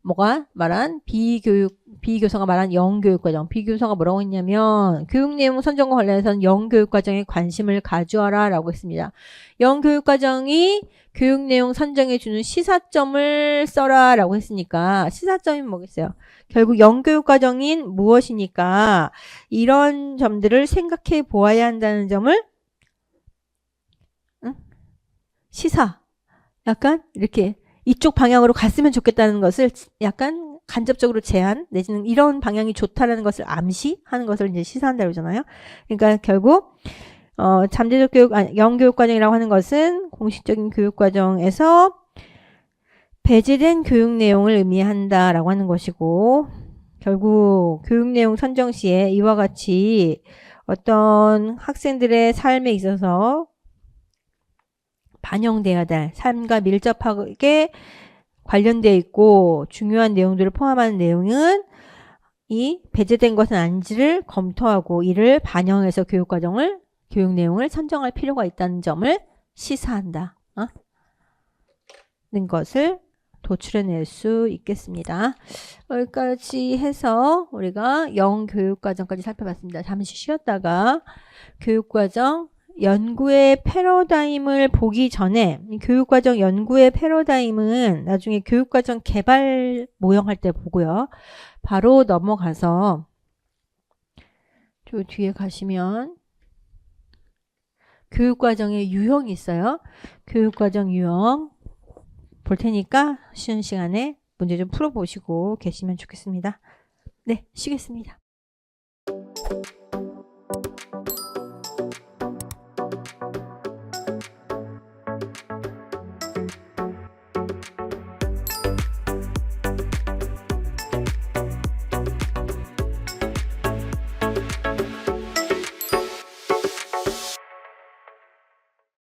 뭐가 말한 비교사가 말한 영교육과정. 비교사가 뭐라고 했냐면 교육 내용 선정과 관련해서는 영교육과정에 관심을 가져라 라고 했습니다. 영교육과정이 교육 내용 선정해 주는 시사점을 써라 라고 했으니까 시사점이 뭐겠어요? 결국 영교육과정인 무엇이니까 이런 점들을 생각해 보아야 한다는 점을 시사 약간 이렇게 이쪽 방향으로 갔으면 좋겠다는 것을 약간 간접적으로 제한 내지는 이런 방향이 좋다라는 것을 암시하는 것을 이제 시사한다고 그러잖아요. 그러니까 결국 잠재적 교육, 영교육 과정이라고 하는 것은 공식적인 교육 과정에서 배제된 교육 내용을 의미한다라고 하는 것이고 결국 교육 내용 선정 시에 이와 같이 어떤 학생들의 삶에 있어서 반영돼야 될 삶과 밀접하게 관련되어 있고 중요한 내용들을 포함하는 내용은 이 배제된 것은 아닌지를 검토하고 이를 반영해서 교육 내용을 선정할 필요가 있다는 점을 시사한다. 는 것을 도출해낼 수 있겠습니다. 여기까지 해서 우리가 영교육과정까지 살펴봤습니다. 잠시 쉬었다가 교육과정 연구의 패러다임을 보기 전에 교육과정 연구의 패러다임은 나중에 교육과정 개발 모형할 때 보고요. 바로 넘어가서 저 뒤에 가시면 교육과정의 유형이 있어요. 교육과정 유형 볼 테니까 쉬는 시간에 문제 좀 풀어보시고 계시면 좋겠습니다. 네, 쉬겠습니다.